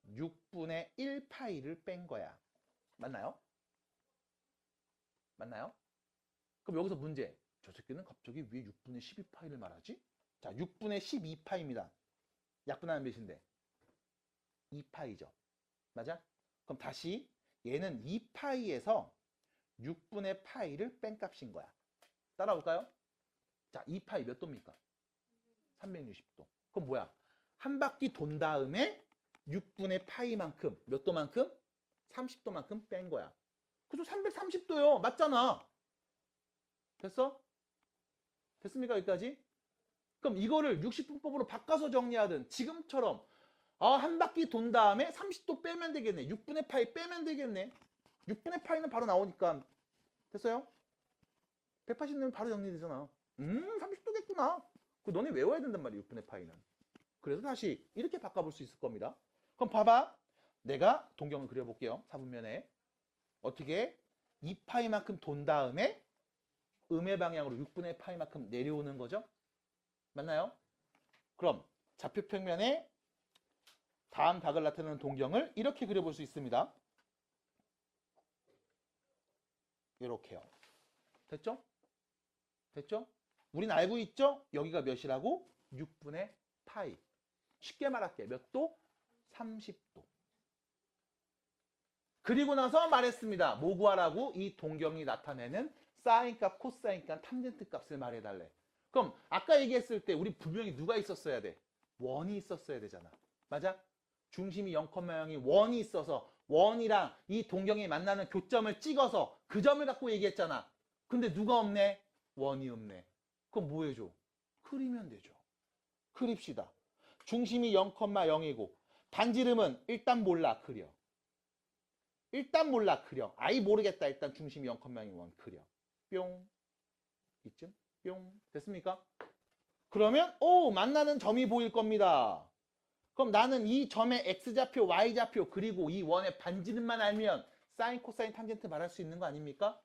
6분의 1파이를 뺀 거야. 맞나요? 맞나요? 그럼 여기서 문제. 저 새끼는 갑자기 왜 6분의 12파이를 말하지? 자, 6분의 12파이입니다. 약분하면 몇인데? 2파이죠. 맞아? 그럼 다시 얘는 2파이에서 6분의 파이를 뺀 값인 거야. 따라올까요? 자, 2파이 몇 도입니까? 360도. 그럼 뭐야? 한 바퀴 돈 다음에 6분의 파이만큼 몇 도만큼? 30도만큼 뺀 거야. 그래서 330도요. 맞잖아. 됐어? 됐습니까? 여기까지? 그럼 이거를 60분법으로 바꿔서 정리하든 지금처럼 한 바퀴 돈 다음에 30도 빼면 되겠네. 6분의 파이 빼면 되겠네. 6분의 파이는 바로 나오니까 됐어요? 180내면 바로 정리되잖아. 30도겠구나. 그 너네 외워야 된단 말이야. 6분의 파이는. 그래서 다시 이렇게 바꿔볼 수 있을 겁니다. 그럼 봐봐. 내가 동경을 그려볼게요. 4분면에. 어떻게? 2파이만큼 돈 다음에 음의 방향으로 6분의 파이만큼 내려오는 거죠. 맞나요? 그럼 좌표평면에 다음 각을 나타내는 동경을 이렇게 그려볼 수 있습니다. 이렇게요. 됐죠? 됐죠? 우린 알고 있죠? 여기가 몇이라고? 6분의 파이. 쉽게 말할게. 몇 도? 30도. 그리고 나서 말했습니다. 뭐 구하라고? 이 동경이 나타내는 사인값, 코사인값, 탄젠트 값을 말해달래. 그럼 아까 얘기했을 때 우리 분명히 누가 있었어야 돼? 원이 있었어야 되잖아. 맞아? 중심이 0,0이 원이 있어서 원이랑 이 동경이 만나는 교점을 찍어서 그 점을 갖고 얘기했잖아. 근데 누가 없네? 원이 없네. 그럼 뭐 해줘? 그리면 되죠. 그립시다. 중심이 0,0이고 반지름은 일단 몰라. 그려. 일단 몰라. 그려. 아이 모르겠다. 일단 중심이 0,0인 원 그려. 뿅. 이쯤? 뿅. 됐습니까? 그러면 만나는 점이 보일 겁니다. 그럼 나는 이 점의 x좌표, y좌표 그리고 이 원의 반지름만 알면 사인, 코사인, 탄젠트 말할 수 있는 거 아닙니까?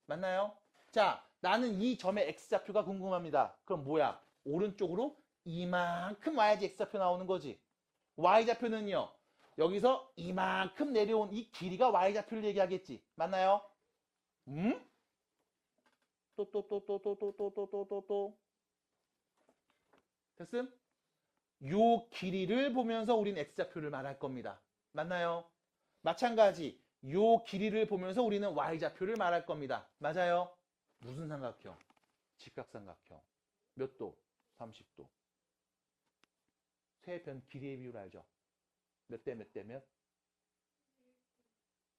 맞나요? 자, 나는 이 점의 x좌표가 궁금합니다. 그럼 뭐야? 오른쪽으로 이만큼 와야지 x좌표 나오는 거지. y좌표는요. 여기서 이만큼 내려온 이 길이가 y좌표를 얘기하겠지. 맞나요? 또. 됐음? 요 길이를 보면서 우린 x좌표를 말할 겁니다. 맞나요? 마찬가지 요 길이를 보면서 우리는 y좌표를 말할 겁니다. 맞아요? 무슨 삼각형? 직각삼각형. 몇 도? 30도. 세 변 길이의 비율 알죠? 몇 대 몇 대 몇?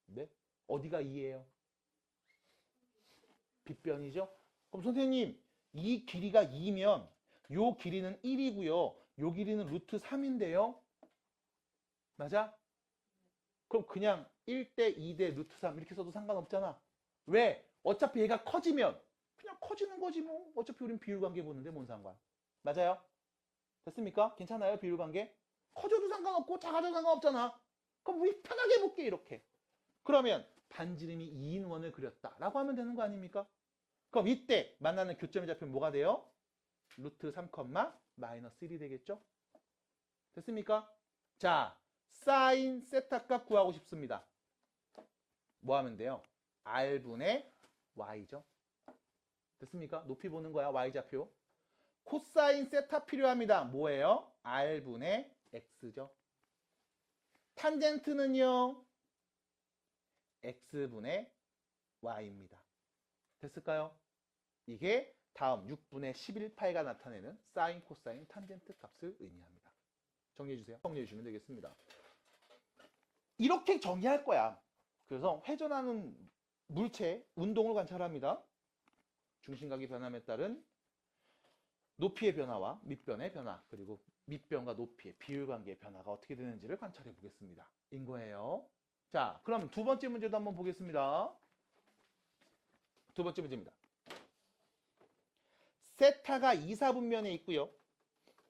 네? 어디가 2예요? 빗변이죠? 그럼 선생님 이 길이가 2면 요 길이는 1이고요. 요 길이는 루트 3인데요. 맞아? 그럼 그냥 1대 2대 루트 3 이렇게 써도 상관없잖아. 왜? 어차피 얘가 커지면 그냥 커지는 거지 뭐. 어차피 우린 비율관계 보는데 뭔 상관. 맞아요? 됐습니까? 괜찮아요? 비율관계? 커져도 상관없고 작아져도 상관없잖아. 그럼 우리 편하게 해볼게 이렇게. 그러면 반지름이 2인 원을 그렸다 라고 하면 되는 거 아닙니까? 그럼 이때 만나는 교점의 좌표는 뭐가 돼요? 루트 3, 마이너스 1이 되겠죠? 됐습니까? 자, 사인 세타 값 구하고 싶습니다. 뭐 하면 돼요? R분의 Y죠. 됐습니까? 높이 보는 거야, Y좌표. 코사인 세타 필요합니다. 뭐예요? R분의 X죠. 탄젠트는요? X분의 Y입니다. 됐을까요? 이게 다음 6분의 11파이가 나타내는 사인, 코사인, 탄젠트 값을 의미합니다. 정리해주세요. 정리해주시면 되겠습니다. 이렇게 정의할 거야. 그래서 회전하는 물체, 운동을 관찰합니다. 중심각의 변함에 따른 높이의 변화와 밑변의 변화, 그리고 밑변과 높이의 비율관계의 변화가 어떻게 되는지를 관찰해 보겠습니다. 인 거예요. 자, 그럼 두 번째 문제도 한번 보겠습니다. 두 번째 문제입니다. 세타가 2, 4분면에 있고요.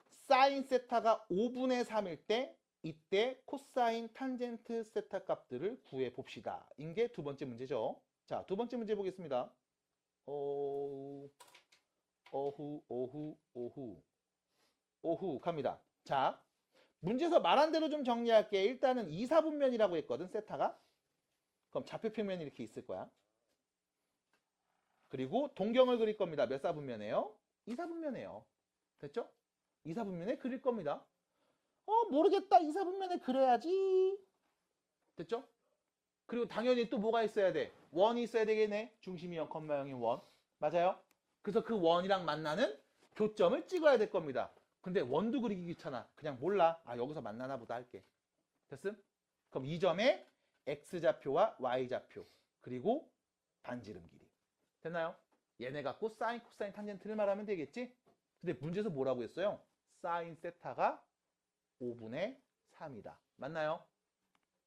사인 세타가 5분의 3일 때 이때 코사인 탄젠트 세타 값들을 구해 봅시다. 이게 두 번째 문제죠. 자, 두 번째 문제 보겠습니다. 오후 갑니다. 자, 문제에서 말한 대로 좀 정리할게. 일단은 2, 4분면이라고 했거든, 세타가. 그럼 좌표평면이 이렇게 있을 거야. 그리고 동경을 그릴 겁니다. 몇 사분면이에요? 2, 4분면이에요. 됐죠? 2, 4분면에 그릴 겁니다. 모르겠다. 2, 4분면에 그려야지. 됐죠? 그리고 당연히 또 뭐가 있어야 돼? 원이 있어야 되겠네. 중심이 0,0인 원. 맞아요? 그래서 그 원이랑 만나는 교점을 찍어야 될 겁니다. 근데 원도 그리기 귀찮아. 그냥 몰라. 여기서 만나나 보다 할게. 됐음? 그럼 이 점의 x좌표와 y좌표 그리고 반지름 길이. 됐나요? 얘네 갖고 사인, 코사인, 탄젠트를 말하면 되겠지? 근데 문제에서 뭐라고 했어요? 사인 세타가 5분의 3이다. 맞나요?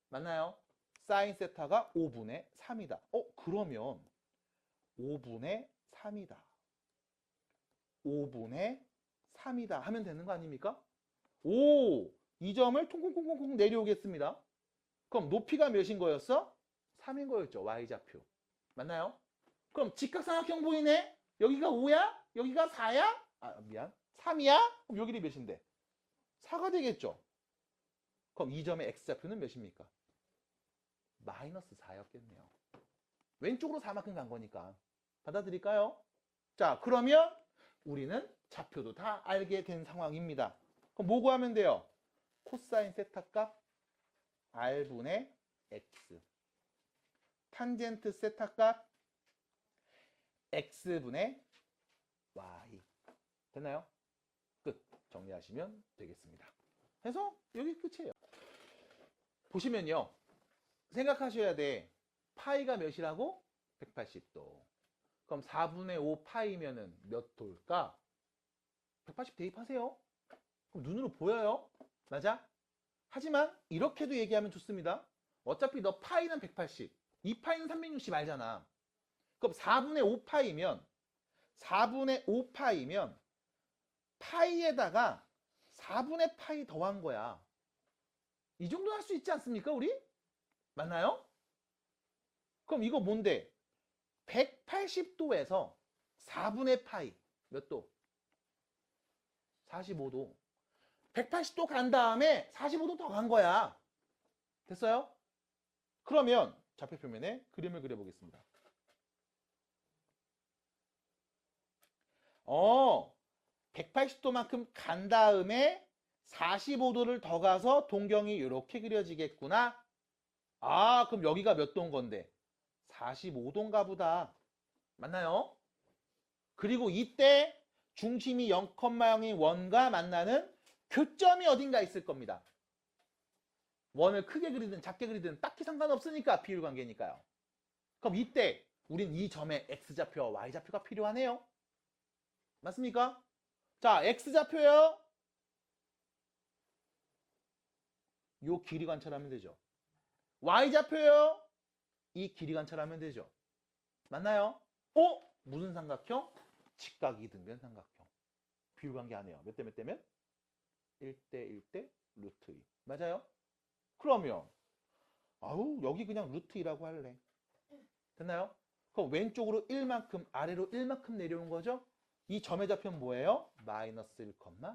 맞나요? 사인 세타가 5분의 3이다. 그러면 5분의 3이다. 5분의 3이다 하면 되는 거 아닙니까? 오! 이 점을 콩콩콩콩 내려오겠습니다. 그럼 높이가 몇인 거였어? 3인 거였죠. y좌표. 맞나요? 그럼 직각삼각형 보이네? 여기가 5야? 여기가 4야? 아, 미안. 3이야? 그럼 여기는 몇인데? 4가 되겠죠. 그럼 이 점의 x좌표는 몇입니까? 마이너스 4였겠네요. 왼쪽으로 4만큼 간 거니까. 받아들일까요? 자, 그러면 우리는 좌표도 다 알게 된 상황입니다. 그럼 뭐 구하면 돼요? 코사인 세타 값 r분의 x. 탄젠트 세타 값 x분의 y. 됐나요? 끝. 정리하시면 되겠습니다. 해서 여기 끝이에요. 보시면요. 생각하셔야 돼. 파이가 몇이라고? 180도. 그럼 4분의 5 파이면은 몇 도일까? 180 대입하세요. 그럼 눈으로 보여요. 맞아? 하지만 이렇게도 얘기하면 좋습니다. 어차피 너 파이는 180, 이 파이는 360 알잖아. 그럼 4분의 5 파이면 4분의 5 파이면 파이에다가 4분의 파이 더한 거야. 이 정도 할 수 있지 않습니까, 우리? 맞나요? 그럼 이거 뭔데? 180도에서 4분의 파이 몇 도? 45도. 180도 간 다음에 45도 더 간 거야. 됐어요? 그러면 좌표표면에 그림을 그려보겠습니다. 180도만큼 간 다음에 45도를 더 가서 동경이 이렇게 그려지겠구나. 아, 그럼 여기가 몇 도인 건데? 45도인가 보다. 맞나요? 그리고 이때 중심이 0,0인 원과 만나는 교점이 어딘가 있을 겁니다. 원을 크게 그리든 작게 그리든 딱히 상관없으니까 비율관계니까요. 그럼 이때 우린 이 점의 x좌표와 y좌표가 필요하네요. 맞습니까? 자, x좌표요. 요 길이 관찰하면 되죠. y좌표요. 이 길이 관찰하면 되죠. 맞나요? 무슨 삼각형? 직각이 등변 삼각형. 비율관계 안 해요. 몇 대 몇 대면? 1대 1대 루트 2. 맞아요? 그러면 여기 그냥 루트 2라고 할래. 됐나요? 그럼 왼쪽으로 1만큼 아래로 1만큼 내려온 거죠? 이 점의 좌표는 뭐예요? 마이너스 1,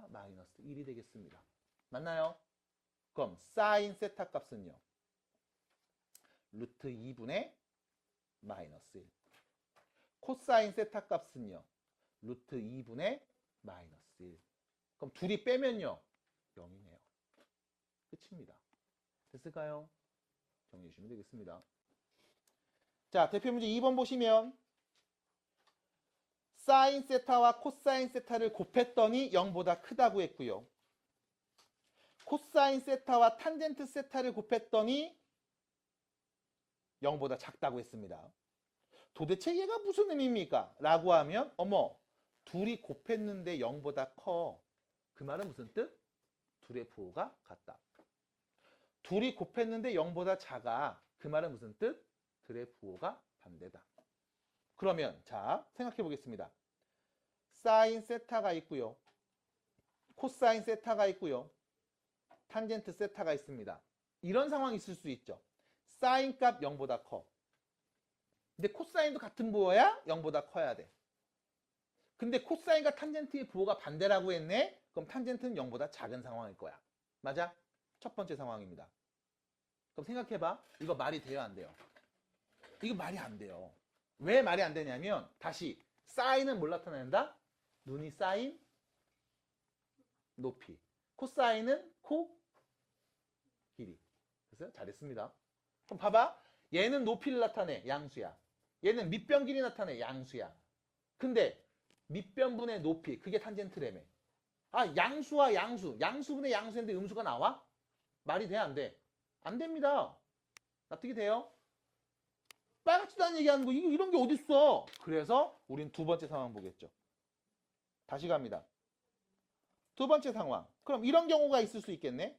마이너스 1이 되겠습니다. 맞나요? 그럼 사인 세타 값은요? 루트 2분의 마이너스 1. 코사인 세타 값은요? 루트 2분의 마이너스 1. 그럼 둘이 빼면요? 0이네요. 끝입니다. 됐을까요? 정리해 주시면 되겠습니다. 자, 대표 문제 2번 보시면 사인 세타와 코사인 세타를 곱했더니 0보다 크다고 했고요. 코사인 세타와 탄젠트 세타를 곱했더니 0보다 작다고 했습니다. 도대체 얘가 무슨 의미입니까? 라고 하면 둘이 곱했는데 0보다 커. 그 말은 무슨 뜻? 둘의 부호가 같다. 둘이 곱했는데 0보다 작아. 그 말은 무슨 뜻? 둘의 부호가 반대다. 그러면 자, 생각해 보겠습니다. 사인 세타가 있고요. 코사인 세타가 있고요. 탄젠트 세타가 있습니다. 이런 상황이 있을 수 있죠. 사인 값 0보다 커. 근데 코사인도 같은 부호야? 0보다 커야 돼. 근데 코사인과 탄젠트의 부호가 반대라고 했네? 그럼 탄젠트는 0보다 작은 상황일 거야. 맞아? 첫 번째 상황입니다. 그럼 생각해봐. 이거 말이 돼요? 안 돼요? 이거 말이 안 돼요. 왜 말이 안 되냐면 다시 사인은 뭘 나타낸다? 눈이 사인, 높이. 코사인은 코, 길이. 됐어요? 잘했습니다. 그럼 봐봐. 얘는 높이를 나타내. 양수야. 얘는 밑변 길이 나타내. 양수야. 근데 밑변분의 높이. 그게 탄젠트래며. 양수와 양수. 양수분의 양수인데 음수가 나와? 말이 돼? 안 돼? 안 됩니다. 납득이 돼요? 빨갛지도 않은 얘기하는 거 이런 게 어딨어? 그래서 우린 두 번째 상황 보겠죠. 다시 갑니다. 두 번째 상황. 그럼 이런 경우가 있을 수 있겠네.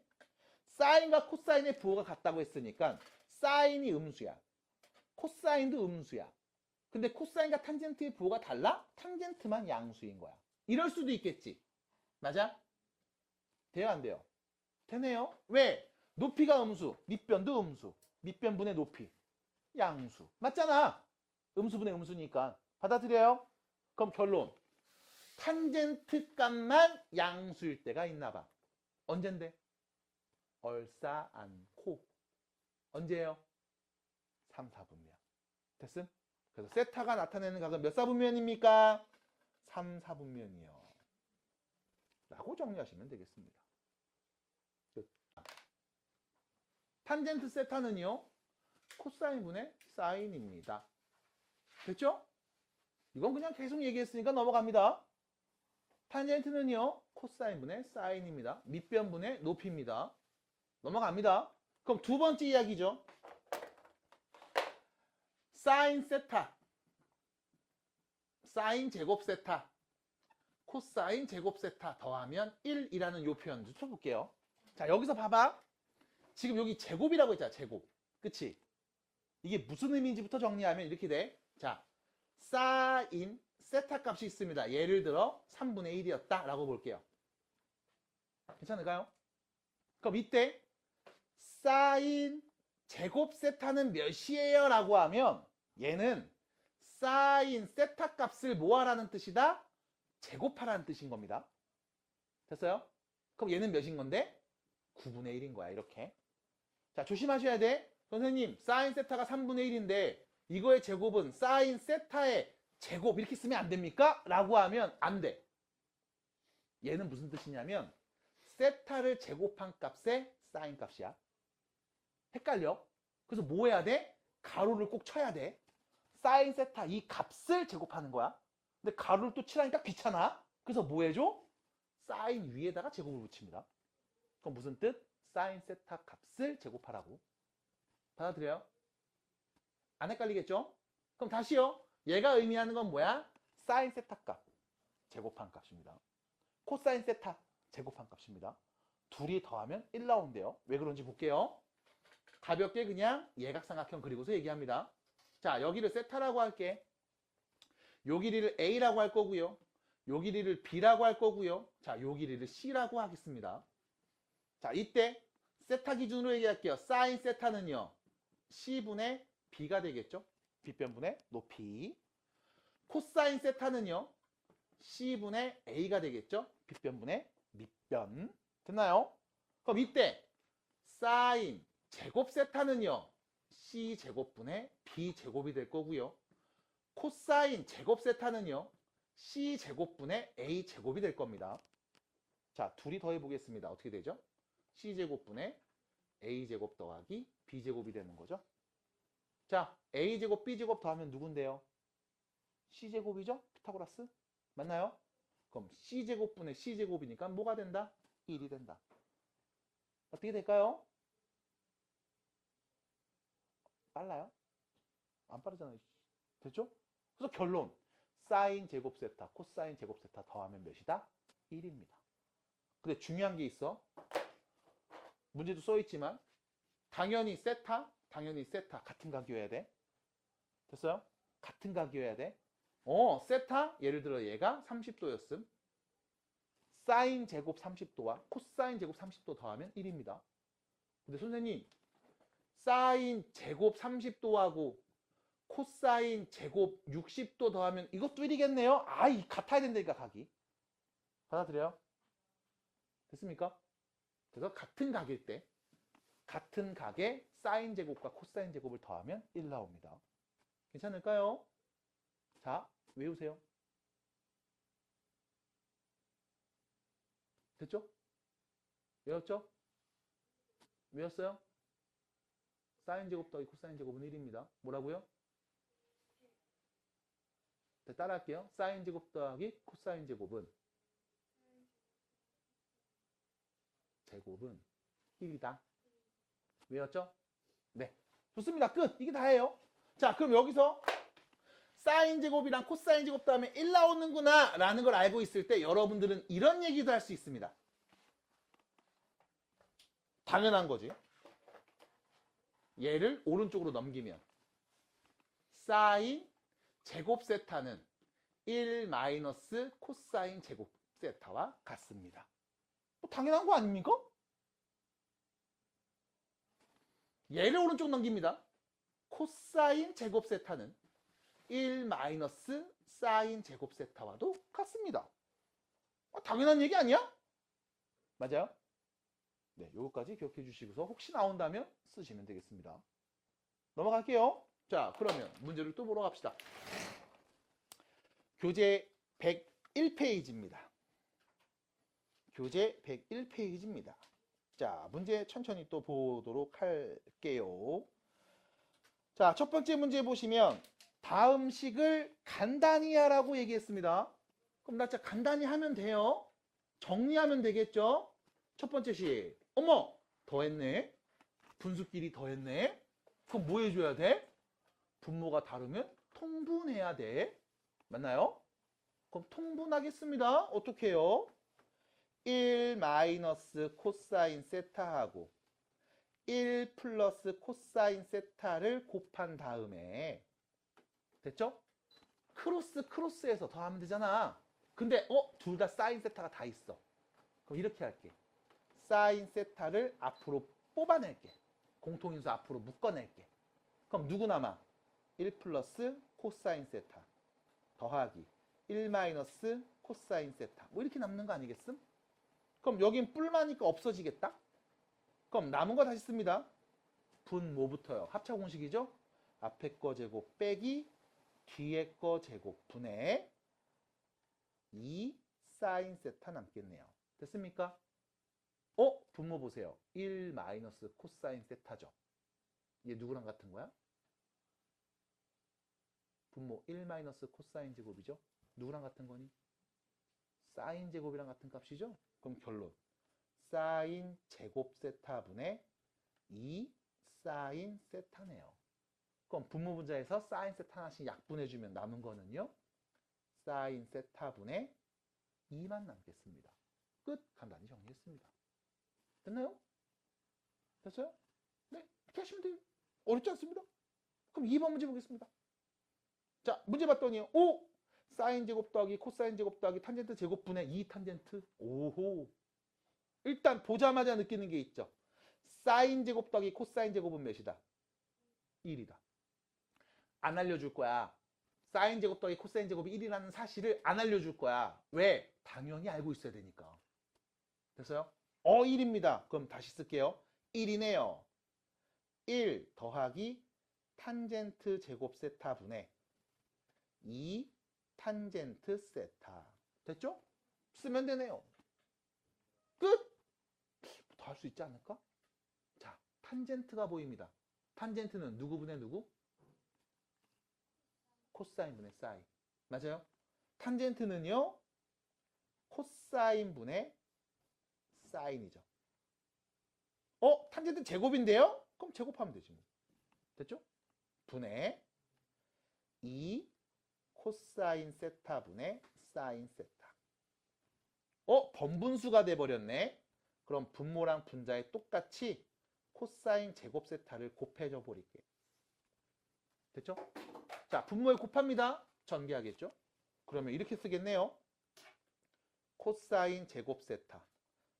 사인과 코사인의 부호가 같다고 했으니까 사인이 음수야. 코사인도 음수야. 근데 코사인과 탄젠트의 부호가 달라? 탄젠트만 양수인 거야. 이럴 수도 있겠지. 맞아? 돼요, 안 돼요? 되네요. 왜? 높이가 음수, 밑변도 음수. 밑변분의 높이, 양수. 맞잖아. 음수분의 음수니까. 받아들여요? 그럼 결론. 탄젠트 값만 양수일 때가 있나 봐. 언젠데? 얼싸 않고. 언제예요? 3, 4분면. 됐음? 그래서 세타가 나타내는 각은 몇 사분면입니까? 3, 4분면이요. 라고 정리하시면 되겠습니다. 탄젠트 세타는요, 코사인분의 사인입니다. 됐죠? 이건 그냥 계속 얘기했으니까 넘어갑니다. 탄젠트는요, 코사인분의 사인입니다. 밑변분의 높이입니다. 넘어갑니다. 그럼 두 번째 이야기죠. 사인 세타, 사인 제곱 세타, 코사인 제곱 세타 더하면 1이라는 요 표현 좀 쳐볼게요. 자, 여기서 봐봐. 지금 여기 제곱이라고 했잖아, 제곱. 그치? 이게 무슨 의미인지부터 정리하면 이렇게 돼. 자, 사인 세타 값이 있습니다. 예를 들어 3분의 1이었다 라고 볼게요. 괜찮을까요? 그럼 이때 사인 제곱 세타는 몇이에요? 라고 하면 얘는 사인 세타 값을 뭐하라는 뜻이다? 제곱하라는 뜻인 겁니다. 됐어요? 그럼 얘는 몇인 건데? 9분의 1인 거야, 이렇게. 자, 조심하셔야 돼. 선생님, 사인 세타가 3분의 1인데 이거의 제곱은 사인 세타의 제곱 이렇게 쓰면 안 됩니까? 라고 하면 안 돼. 얘는 무슨 뜻이냐면 세타를 제곱한 값의 사인 값이야. 헷갈려? 그래서 뭐 해야 돼? 가로를 꼭 쳐야 돼. 사인 세타 이 값을 제곱하는 거야. 근데 가로를 또 치라니까 귀찮아. 그래서 뭐 해줘? 사인 위에다가 제곱을 붙입니다. 그럼 무슨 뜻? 사인 세타 값을 제곱하라고. 받아들여요? 안 헷갈리겠죠? 그럼 다시요. 얘가 의미하는 건 뭐야? 사인 세타 값 제곱한 값입니다. 코사인 세타 제곱한 값입니다. 둘이 더하면 1 나온대요. 왜 그런지 볼게요. 가볍게 그냥 예각삼각형 그리고서 얘기합니다. 자, 여기를 세타라고 할게. 요 길이를 A라고 할 거고요. 요 길이를 B라고 할 거고요. 자, 요 길이를 C라고 하겠습니다. 자, 이때 세타 기준으로 얘기할게요. 사인 세타는요, C분의 B가 되겠죠? 빗변분의 높이. 코사인 세타는요, C분의 A가 되겠죠? 빗변분의 밑변. 됐나요? 그럼 이때 사인 제곱 세타는요, C제곱분의 B제곱이 될 거고요. 코사인 제곱 세타는요, C제곱분의 A제곱이 될 겁니다. 자, 둘이 더해 보겠습니다. 어떻게 되죠? C제곱분의 A제곱 더하기 B제곱이 되는 거죠. 자, A제곱 B제곱 더하면 누군데요? C제곱이죠? 피타고라스? 맞나요? 그럼 C제곱분의 C제곱이니까 뭐가 된다? 1이 된다. 어떻게 될까요? 빨라요? 안 빠르잖아요. 됐죠? 그래서 결론. 사인 제곱 세타, 코사인 제곱 세타 더하면 몇이다? 1입니다. 근데 중요한 게 있어. 문제도 써있지만 당연히 세타 같은 각이어야 돼. 됐어요? 같은 각이어야 돼. 세타 예를 들어 얘가 30도였음. 사인 제곱 30도와 코사인 제곱 30도 더하면 1입니다. 근데 선생님, 사인 제곱 30도하고 코사인 제곱 60도 더하면 이것도 1이겠네요? 이 같아야 된다니까, 각이. 받아들여요? 됐습니까? 그래서 같은 각일 때 같은 각에 사인 제곱과 코사인 제곱을 더하면 1 나옵니다. 괜찮을까요? 자, 외우세요. 됐죠? 외웠죠? 외웠어요? 사인 제곱 더하기 코사인 제곱은 1입니다. 뭐라고요? 자, 따라할게요. 사인 제곱 더하기 코사인 제곱은 1이다. 외웠죠? 네. 좋습니다. 끝. 이게 다예요. 자, 그럼 여기서 사인 제곱이랑 코사인 제곱 다음에 1 나오는구나 라는 걸 알고 있을 때 여러분들은 이런 얘기도 할 수 있습니다. 당연한 거지. 얘를 오른쪽으로 넘기면 사인 제곱 세타는 1 마이너스 코사인 제곱 세타와 같습니다. 뭐 당연한 거 아닙니까? 얘를 오른쪽 넘깁니다. 코사인 제곱 세타는 1 마이너스 사인 제곱 세타와도 같습니다. 당연한 얘기 아니야? 맞아요? 네, 요거까지 기억해 주시고서 혹시 나온다면 쓰시면 되겠습니다. 넘어갈게요. 자, 그러면 문제를 또 보러 갑시다. 교재 101페이지입니다. 교재 101페이지입니다. 자, 문제 천천히 또 보도록 할게요. 자, 첫 번째 문제 보시면 다음 식을 간단히 하라고 얘기했습니다. 그럼 나 진짜 간단히 하면 돼요. 정리하면 되겠죠? 첫 번째 식. 어머! 더했네. 분수끼리 더했네. 그럼 뭐 해줘야 돼? 분모가 다르면 통분해야 돼. 맞나요? 그럼 통분하겠습니다. 어떻게 해요? 1 마이너스 코사인 세타하고 1 플러스 코사인 세타를 곱한 다음에 됐죠? 크로스에서 더하면 되잖아. 근데 둘 다 사인 세타가 다 있어. 그럼 이렇게 할게. 사인 세타를 앞으로 뽑아낼게. 공통인수 앞으로 묶어낼게. 그럼 누구 남아? 1 플러스 코사인 세타 더하기 1 마이너스 코사인 세타. 뭐 이렇게 남는 거 아니겠음? 그럼 여긴 뿔마니까 없어지겠다? 그럼 남은 거 다시 씁니다. 분모부터요. 합차 공식이죠? 앞에 거 제곱 빼기 뒤에 거 제곱 분의 2 사인 세타 남겠네요. 됐습니까? 분모 보세요. 1 마이너스 코사인 세타죠. 얘 누구랑 같은 거야? 분모 1 마이너스 코사인 제곱이죠. 누구랑 같은 거니? 사인 제곱이랑 같은 값이죠. 그럼 결론. 사인 제곱 세타분의 2 사인 세타네요. 그럼 분모 분자에서 사인 세타 하나씩 약분해주면 남은 거는요. 사인 세타분의 2만 남겠습니다. 끝. 간단히 정리했습니다. 됐나요? 됐어요? 네. 이렇게 하시면 돼요. 어렵지 않습니다. 그럼 2번 문제 보겠습니다. 자, 문제 봤더니 사인 제곱 더하기 코사인 제곱 더하기 탄젠트 제곱분의 2 탄젠트. 오호. 일단 보자마자 느끼는 게 있죠. 사인 제곱 더하기 코사인 제곱은 몇이다? 1이다. 안 알려줄 거야. 사인 제곱 더하기 코사인 제곱이 1이라는 사실을 안 알려줄 거야. 왜? 당연히 알고 있어야 되니까. 됐어요? 1입니다. 그럼 다시 쓸게요. 1이네요. 1 더하기 탄젠트 제곱 세타분의 2 탄젠트 세타. 됐죠? 쓰면 되네요. 끝! 더 할 수 있지 않을까? 자, 탄젠트가 보입니다. 탄젠트는 누구분의 누구? 코사인분의 사인. 맞아요? 탄젠트는요, 코사인분의 사인이죠. 탄젠트 제곱인데요? 그럼 제곱하면 되지 뭐. 됐죠? 분의 2 코사인 세타분의 사인 세타. 번분수가 돼버렸네. 그럼 분모랑 분자에 똑같이 코사인 제곱 세타를 곱해줘 버릴게. 됐죠? 자, 분모에 곱합니다. 전개하겠죠? 그러면 이렇게 쓰겠네요. 코사인 제곱 세타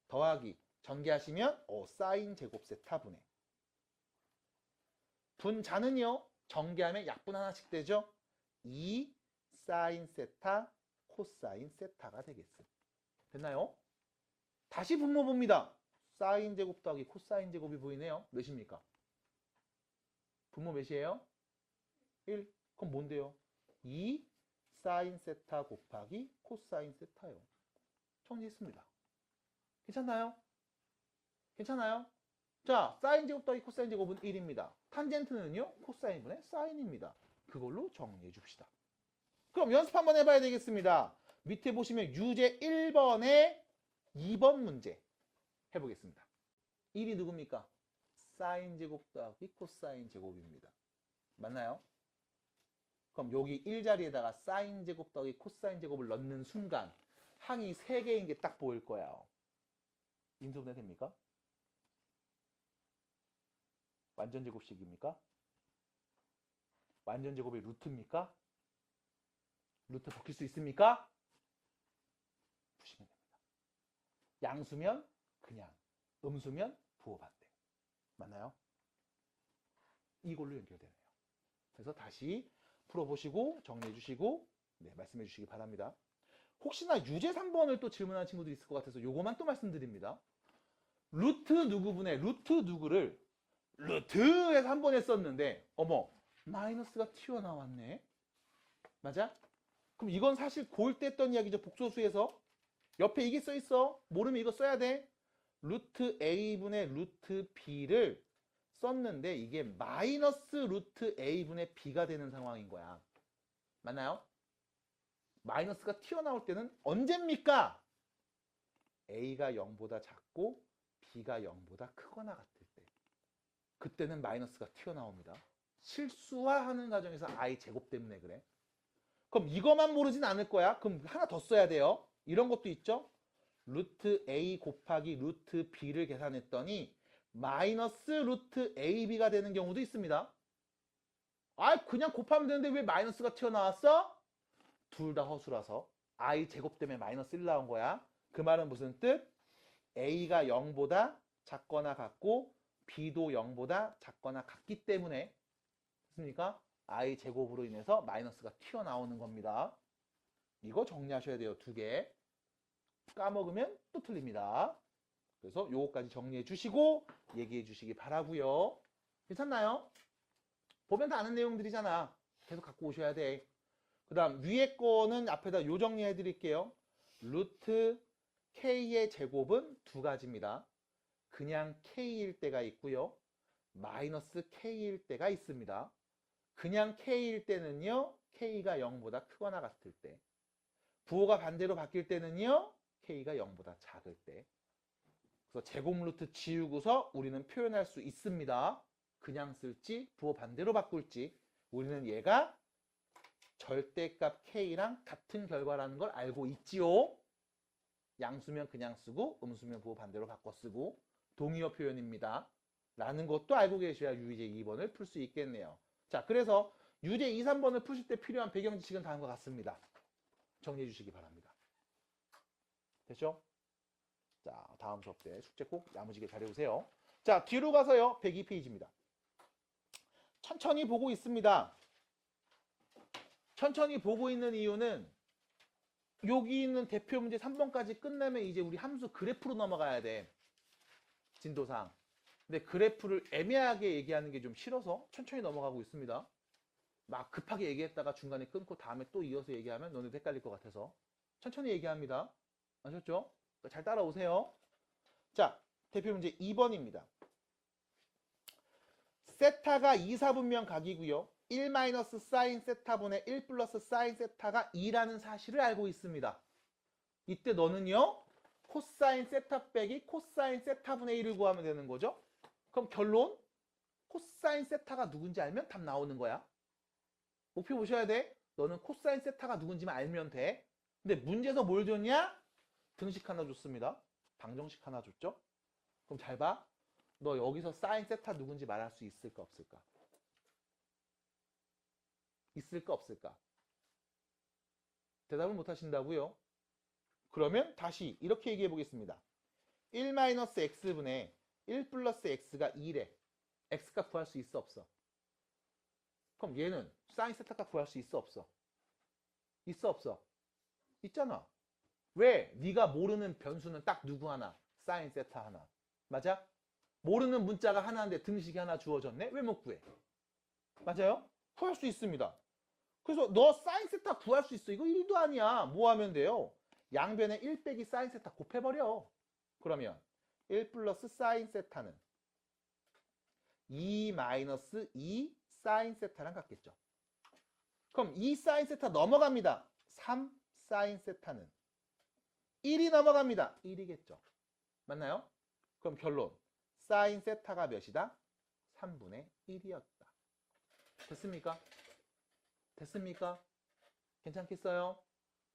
더하기 전개하시면 사인 제곱 세타분의 분자는요. 전개하면 약분 하나씩 되죠? 2 사인 세타 코사인 세타가 되겠습니다. 됐나요? 다시 분모 봅니다. 사인 제곱 더하기 코사인 제곱이 보이네요. 몇입니까? 분모 몇이에요? 1. 그럼 뭔데요? 2 사인 세타 곱하기 코사인 세타요. 정리했습니다. 괜찮나요? 괜찮아요? 자, 사인 제곱 더하기 코사인 제곱은 1입니다. 탄젠트는요? 코사인분의 사인입니다. 그걸로 정리해 줍시다. 그럼 연습 한번 해봐야 되겠습니다. 밑에 보시면 유제 1번에 2번 문제 해보겠습니다. 1이 누굽니까? 사인 제곱 더하기 코사인 제곱입니다. 맞나요? 그럼 여기 1자리에다가 사인 제곱 더하기 코사인 제곱을 넣는 순간 항이 3개인 게 딱 보일 거예요. 인수분해 됩니까? 완전 제곱식입니까? 완전 제곱이 루트입니까? 루트 벗길 수 있습니까? 푸시면 됩니다. 양수면 그냥, 음수면 부호 반대. 맞나요? 이걸로 연결되네요. 그래서 다시 풀어보시고 정리해 주시고 네, 말씀해 주시기 바랍니다. 혹시나 유제 3번을 또 질문하는 친구들이 있을 것 같아서 요거만 또 말씀드립니다. 루트 누구분의 루트 누구를 루트에서 한 번 했었는데 어머 마이너스가 튀어나왔네. 맞아? 그럼 이건 사실 고1 때 했던 이야기죠. 복소수에서 옆에 이게 써있어. 모르면 이거 써야 돼. 루트 A분의 루트 B를 썼는데 이게 마이너스 루트 A분의 B가 되는 상황인 거야. 맞나요? 마이너스가 튀어나올 때는 언제입니까? A가 0보다 작고 B가 0보다 크거나 같을 때. 그때는 마이너스가 튀어나옵니다. 실수화하는 과정에서 I 제곱 때문에 그래. 그럼 이것만 모르진 않을 거야. 그럼 하나 더 써야 돼요. 이런 것도 있죠. 루트 A 곱하기 루트 B를 계산했더니 마이너스 루트 AB가 되는 경우도 있습니다. 아, 그냥 곱하면 되는데 왜 마이너스가 튀어나왔어? 둘 다 허수라서 I 제곱 때문에 마이너스 1 나온 거야. 그 말은 무슨 뜻? A가 0보다 작거나 같고 B도 0보다 작거나 같기 때문에 됐습니까? I 제곱으로 인해서 마이너스가 튀어나오는 겁니다. 이거 정리하셔야 돼요. 2개. 까먹으면 또 틀립니다. 그래서 요거까지 정리해 주시고 얘기해 주시기 바라고요. 괜찮나요? 보면 다 아는 내용들이잖아. 계속 갖고 오셔야 돼. 그 다음 위에 거는 앞에다 요 정리해 드릴게요. 루트 K의 제곱은 2가지입니다. 그냥 K일 때가 있고요. 마이너스 K일 때가 있습니다. 그냥 K일 때는요. K가 0보다 크거나 같을 때. 부호가 반대로 바뀔 때는요. K가 0보다 작을 때. 그래서 제곱 루트 지우고서 우리는 표현할 수 있습니다. 그냥 쓸지 부호 반대로 바꿀지. 우리는 얘가 절대값 K랑 같은 결과라는 걸 알고 있지요. 양수면 그냥 쓰고 음수면 부호 반대로 바꿔 쓰고 동의어 표현입니다. 라는 것도 알고 계셔야 유제 2번을 풀 수 있겠네요. 자, 그래서 유제 2, 3번을 푸실 때 필요한 배경 지식은 다음과 같습니다. 정리해 주시기 바랍니다. 됐죠? 자, 다음 수업 때 숙제 꼭 야무지게 잘해오세요. 자, 뒤로 가서요. 102페이지입니다. 천천히 보고 있습니다. 천천히 보고 있는 이유는 여기 있는 대표 문제 3번까지 끝나면 이제 우리 함수 그래프로 넘어가야 돼. 진도상. 근데 그래프를 애매하게 얘기하는 게 좀 싫어서 천천히 넘어가고 있습니다. 막 급하게 얘기했다가 중간에 끊고 다음에 또 이어서 얘기하면 너네도 헷갈릴 것 같아서 천천히 얘기합니다. 아셨죠? 잘 따라오세요. 자, 대표 문제 2번입니다. 세타가 2사분면 각이고요. 1 사인 세타분의 1 플러스 사인 세타가 2라는 사실을 알고 있습니다. 이때 너는요. 코사인 세타 빼기 코사인 세타분의 1을 구하면 되는 거죠. 그럼 결론 코사인 세타가 누군지 알면 답 나오는 거야. 목표 보셔야 돼. 너는 코사인 세타가 누군지만 알면 돼. 근데 문제에서 뭘 줬냐? 등식 하나 줬습니다. 방정식 하나 줬죠. 그럼 잘 봐. 너 여기서 사인 세타 누군지 말할 수 있을까 없을까? 있을까 없을까? 대답을 못 하신다고요? 그러면 다시 이렇게 얘기해 보겠습니다. 1-x분의 1 플러스 x가 2래. x값 구할 수 있어 없어? 그럼 얘는 사인 세타값 구할 수 있어 없어? 있어 없어? 있잖아. 왜? 네가 모르는 변수는 딱 누구 하나? 사인 세타 하나. 맞아? 모르는 문자가 하나인데 등식이 하나 주어졌네? 왜 못 구해? 맞아요? 구할 수 있습니다. 그래서 너 사인 세타 구할 수 있어. 이거 1도 아니야. 뭐 하면 돼요? 양변에 1 빼기 사인 세타 곱해버려. 그러면 1 플러스 사인 세타는 2 마이너스 2 사인 세타랑 같겠죠. 그럼 2 사인 세타 넘어갑니다. 3 사인 세타는 1이 넘어갑니다. 1이겠죠. 맞나요? 그럼 결론. 사인 세타가 몇이다? 3분의 1이었다. 됐습니까? 됐습니까? 괜찮겠어요?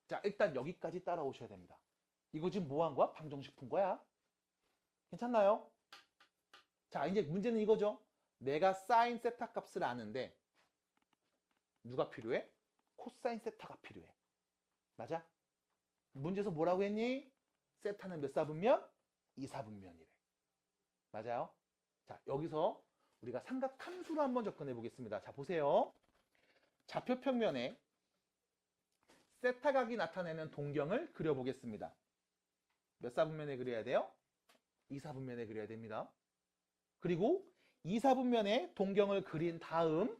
자, 일단 여기까지 따라오셔야 됩니다. 이거 지금 뭐 한 거야? 방정식 푼 거야? 괜찮나요? 자, 이제 문제는 이거죠. 내가 사인 세타 값을 아는데 누가 필요해? 코사인 세타가 필요해. 맞아? 문제에서 뭐라고 했니? 세타는 몇 사분면? 2사분면이래. 맞아요? 자, 여기서 우리가 삼각함수로 한번 접근해 보겠습니다. 자, 보세요. 좌표 평면에 세타각이 나타내는 동경을 그려보겠습니다. 몇 사분면에 그려야 돼요? 2사분면에 그려야 됩니다. 그리고 2사분면에 동경을 그린 다음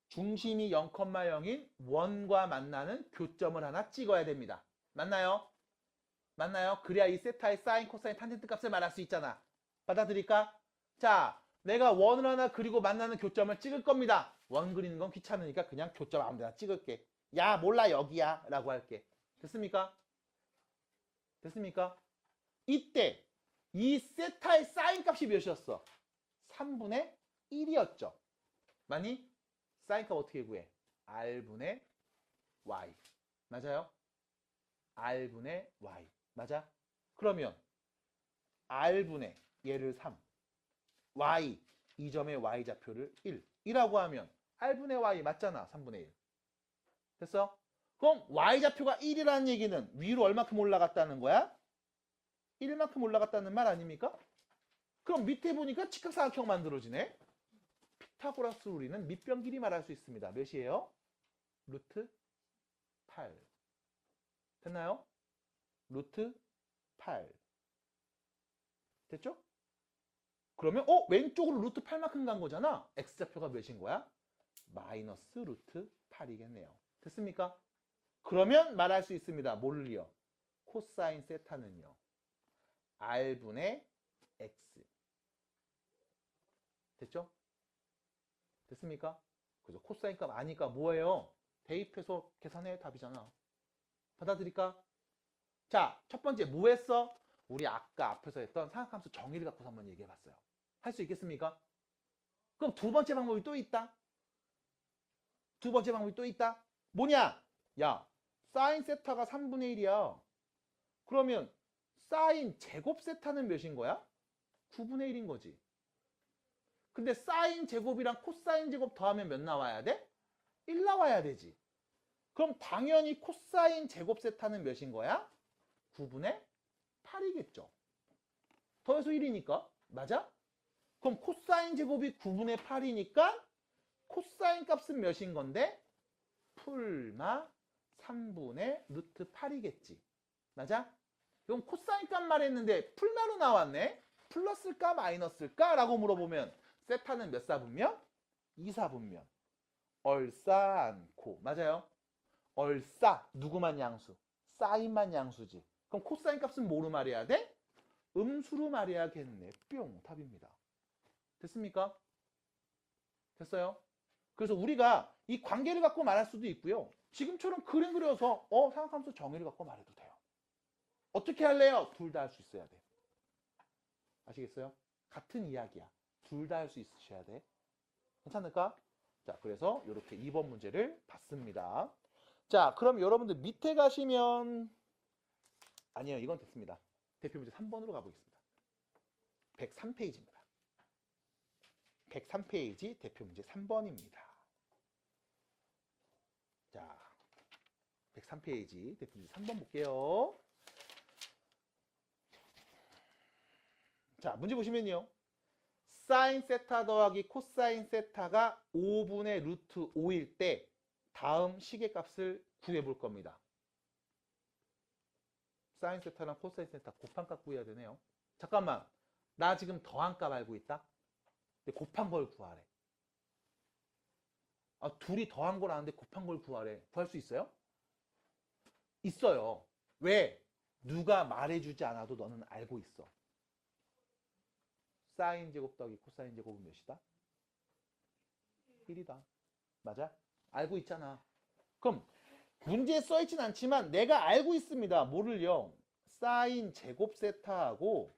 중심이 0,0인 원과 만나는 교점을 하나 찍어야 됩니다. 맞나요? 맞나요? 그래야 이 세타의 사인, 코사인, 탄젠트 값을 말할 수 있잖아. 받아들일까? 자, 내가 원을 하나 그리고 만나는 교점을 찍을 겁니다. 원 그리는 건 귀찮으니까 그냥 교점 아무 데나 찍을게. 야, 몰라, 여기야 라고 할게. 됐습니까? 됐습니까? 이때 이 세타의 사인 값이 몇이었어? 3분의 1이었죠. 맞니? 사인 값 어떻게 구해? R분의 Y. 맞아요? R분의 Y. 맞아? 그러면 R분의 얘를 3, Y, 이 점의 Y좌표를 1 이라고 하면 R분의 Y 맞잖아. 3분의 1. 됐어? 그럼 Y좌표가 1이라는 얘기는 위로 얼마큼 올라갔다는 거야? 1만큼 올라갔다는 말 아닙니까? 그럼 밑에 보니까 직각삼각형 만들어지네. 피타고라스 우리는 밑변 길이 말할 수 있습니다. 몇이에요? 루트 8. 됐나요? 루트 8. 됐죠? 그러면 왼쪽으로 루트 8만큼 간 거잖아. x좌표가 몇인 거야? 마이너스 루트 8이겠네요. 됐습니까? 그러면 말할 수 있습니다. 뭘요? 코사인 세타는요. R분의 X. 됐죠? 됐습니까? 그죠? 코사인 값 아니까 뭐예요? 대입해서 계산해 답이잖아. 받아들일까? 자, 첫 번째 뭐 했어? 우리 아까 앞에서 했던 삼각함수 정의를 갖고서 한번 얘기해 봤어요. 할 수 있겠습니까? 그럼 두 번째 방법이 또 있다. 두 번째 방법이 또 있다. 뭐냐? 야, 사인 세타가 3분의 1이야. 그러면 사인 제곱 세타는 몇인 거야? 9분의 1인 거지. 근데 사인 제곱이랑 코사인 제곱 더하면 몇 나와야 돼? 1 나와야 되지. 그럼 당연히 코사인 제곱 세타는 몇인 거야? 9분의 8이겠죠. 더해서 1이니까. 맞아? 그럼 코사인 제곱이 9분의 8이니까 코사인 값은 몇인 건데? 풀마 3분의 루트 8이겠지. 맞아? 그럼 코사인 값 말했는데 풀마로 나왔네? 플러스일까 마이너스일까? 라고 물어보면 세타는 몇 사분면? 2사분면. 얼싸 않고. 맞아요? 얼싸. 누구만 양수? 사인만 양수지. 그럼 코사인 값은 뭐로 말해야 돼? 음수로 말해야겠네. 뿅. 답입니다. 됐습니까? 됐어요? 그래서 우리가 이 관계를 갖고 말할 수도 있고요. 지금처럼 그림 그려서 삼각함수 정의를 갖고 말해도 돼요. 어떻게 할래요? 둘 다 할 수 있어야 돼. 아시겠어요? 같은 이야기야. 둘 다 할 수 있으셔야 돼. 괜찮을까? 자, 그래서 이렇게 2번 문제를 봤습니다. 자, 그럼 여러분들 밑에 가시면 아니에요. 이건 됐습니다. 대표 문제 3번으로 가보겠습니다. 103페이지입니다. 103페이지 대표 문제 3번입니다. 자, 103페이지 대표 문제 3번 볼게요. 자, 문제 보시면요. 사인 세타 더하기 코사인 세타가 5분의 루트 5일 때 다음 시계값을 구해볼 겁니다. 사인 세타랑 코사인 세타 곱한 값 구해야 되네요. 잠깐만, 나 지금 더한 값 알고 있다? 근데 곱한 걸 구하래. 둘이 더한 걸 아는데 곱한 걸 구하래. 구할 수 있어요? 있어요. 왜? 누가 말해주지 않아도 너는 알고 있어. 사인 제곱 더하기 코사인 제곱은 몇이다? 1이다. 맞아? 알고 있잖아. 그럼 문제에 써있진 않지만 내가 알고 있습니다. 뭐를요? 사인 제곱 세타하고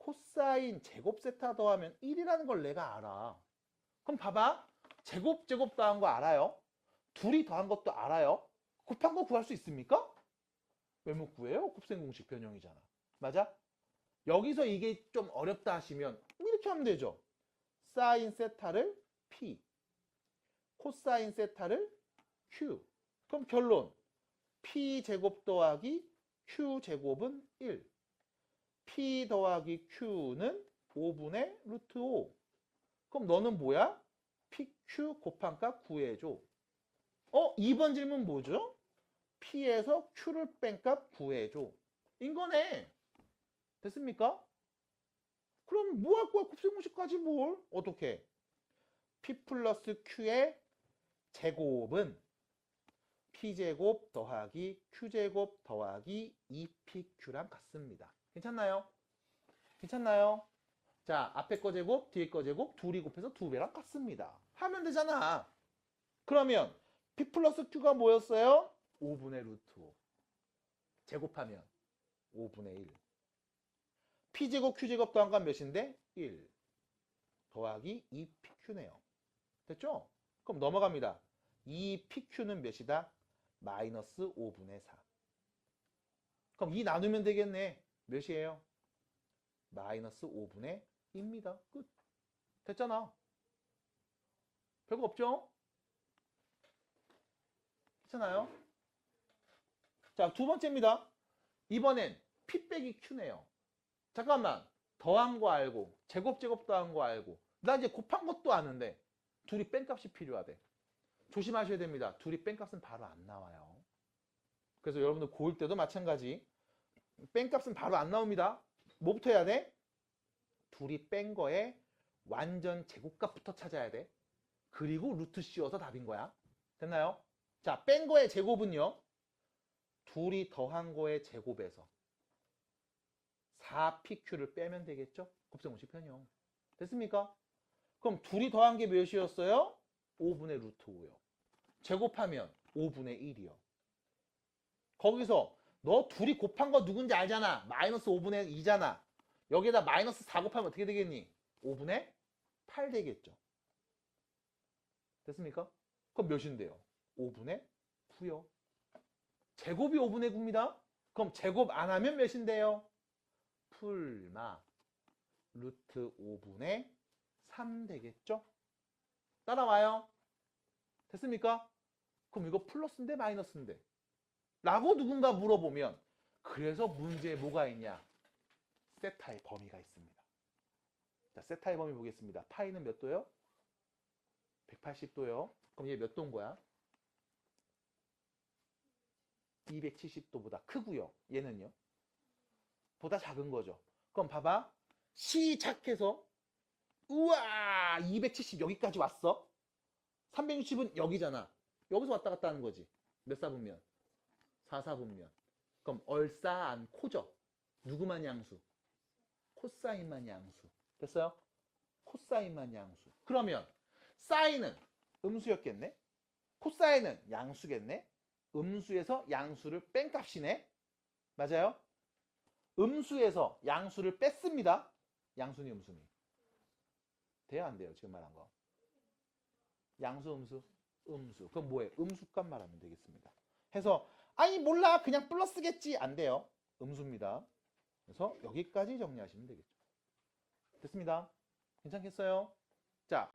코사인 제곱 세타 더하면 1이라는 걸 내가 알아. 그럼 봐봐. 제곱 더한 거 알아요? 둘이 더한 것도 알아요? 곱한 거 구할 수 있습니까? 왜 못 구해요? 곱셈 공식 변형이잖아. 맞아? 여기서 이게 좀 어렵다 하시면 이렇게 하면 되죠. 사인 세타를 P, 코사인 세타를 Q. 그럼 결론. P 제곱 더하기 Q 제곱은 1. P 더하기 Q는 5분의 루트 5. 그럼 너는 뭐야? PQ 곱한 값 구해줘. 2번 질문 뭐죠? P에서 Q를 뺀 값 구해줘. 인거네. 됐습니까? 그럼 뭐 할 거야? 곱셈 공식까지 뭘? 어떻게? P 플러스 Q의 제곱은 P제곱 더하기 Q제곱 더하기 2PQ랑 같습니다. 괜찮나요? 괜찮나요? 자, 앞에 거 제곱, 뒤에 거 제곱, 둘이 곱해서 2배랑 같습니다. 하면 되잖아. 그러면 P 플러스 Q가 뭐였어요? 5분의 루트 5. 제곱하면 5분의 1. P제곱, Q제곱 더한 건 몇인데? 1. 더하기 2PQ네요. 됐죠? 그럼 넘어갑니다. 2PQ는 몇이다? 마이너스 5분의 4. 그럼 2 나누면 되겠네. 몇이에요? 마이너스 5분의 2입니다. 끝. 됐잖아. 별거 없죠? 괜찮아요? 자, 두 번째입니다. 이번엔 P 빼기 Q네요. 잠깐만. 더한 거 알고, 제곱 더한 거 알고, 나 이제 곱한 것도 아는데, 둘이 뺀값이 필요하대. 조심하셔야 됩니다. 둘이 뺀값은 바로 안 나와요. 그래서 여러분들 고일 때도 마찬가지. 뺀값은 바로 안 나옵니다. 뭐부터 해야 돼? 둘이 뺀 거에 완전 제곱값부터 찾아야 돼. 그리고 루트 씌워서 답인 거야. 됐나요? 자, 뺀 거의 제곱은요. 둘이 더한 거의 제곱에서 4PQ를 빼면 되겠죠? 곱셈 공식 변형. 됐습니까? 그럼 둘이 더한 게 몇이었어요? 5분의 루트 5요. 제곱하면 5분의 1이요. 거기서 너 둘이 곱한 거 누군지 알잖아. 마이너스 5분의 2잖아. 여기에다 마이너스 4 곱하면 어떻게 되겠니? 5분의 8 되겠죠. 됐습니까? 그럼 몇인데요? 5분의 9요. 제곱이 5분의 9입니다. 그럼 제곱 안 하면 몇인데요? 풀마 루트 5분의 3 되겠죠? 따라와요. 됐습니까? 그럼 이거 플러스인데 마이너스인데? 라고 누군가 물어보면 그래서 문제에 뭐가 있냐? 세타의 범위가 있습니다. 자, 세타의 범위 보겠습니다. 파이는 몇 도요? 180도요. 그럼 얘 몇 도인 거야? 270도보다 크고요. 얘는요? 보다 작은 거죠. 그럼 봐봐. 시작해서 우와 270 여기까지 왔어. 360은 여기잖아. 여기서 왔다 갔다 하는 거지. 몇 사분면? 4사분면. 그럼 얼싸안코죠. 누구만 양수? 코사인만 양수. 됐어요? 코사인만 양수. 그러면 사인은 음수였겠네? 코사인은 양수겠네? 음수에서 양수를 뺀 값이네? 맞아요? 음수에서 양수를 뺐습니다. 양수니 음수니? 돼요 안 돼요? 지금 말한 거. 양수 음수? 음수. 그럼 뭐예요? 음수값 말하면 되겠습니다. 해서 아니 몰라 그냥 플러스겠지. 안 돼요. 음수입니다. 그래서 여기까지 정리하시면 되겠죠. 됐습니다. 괜찮겠어요? 자.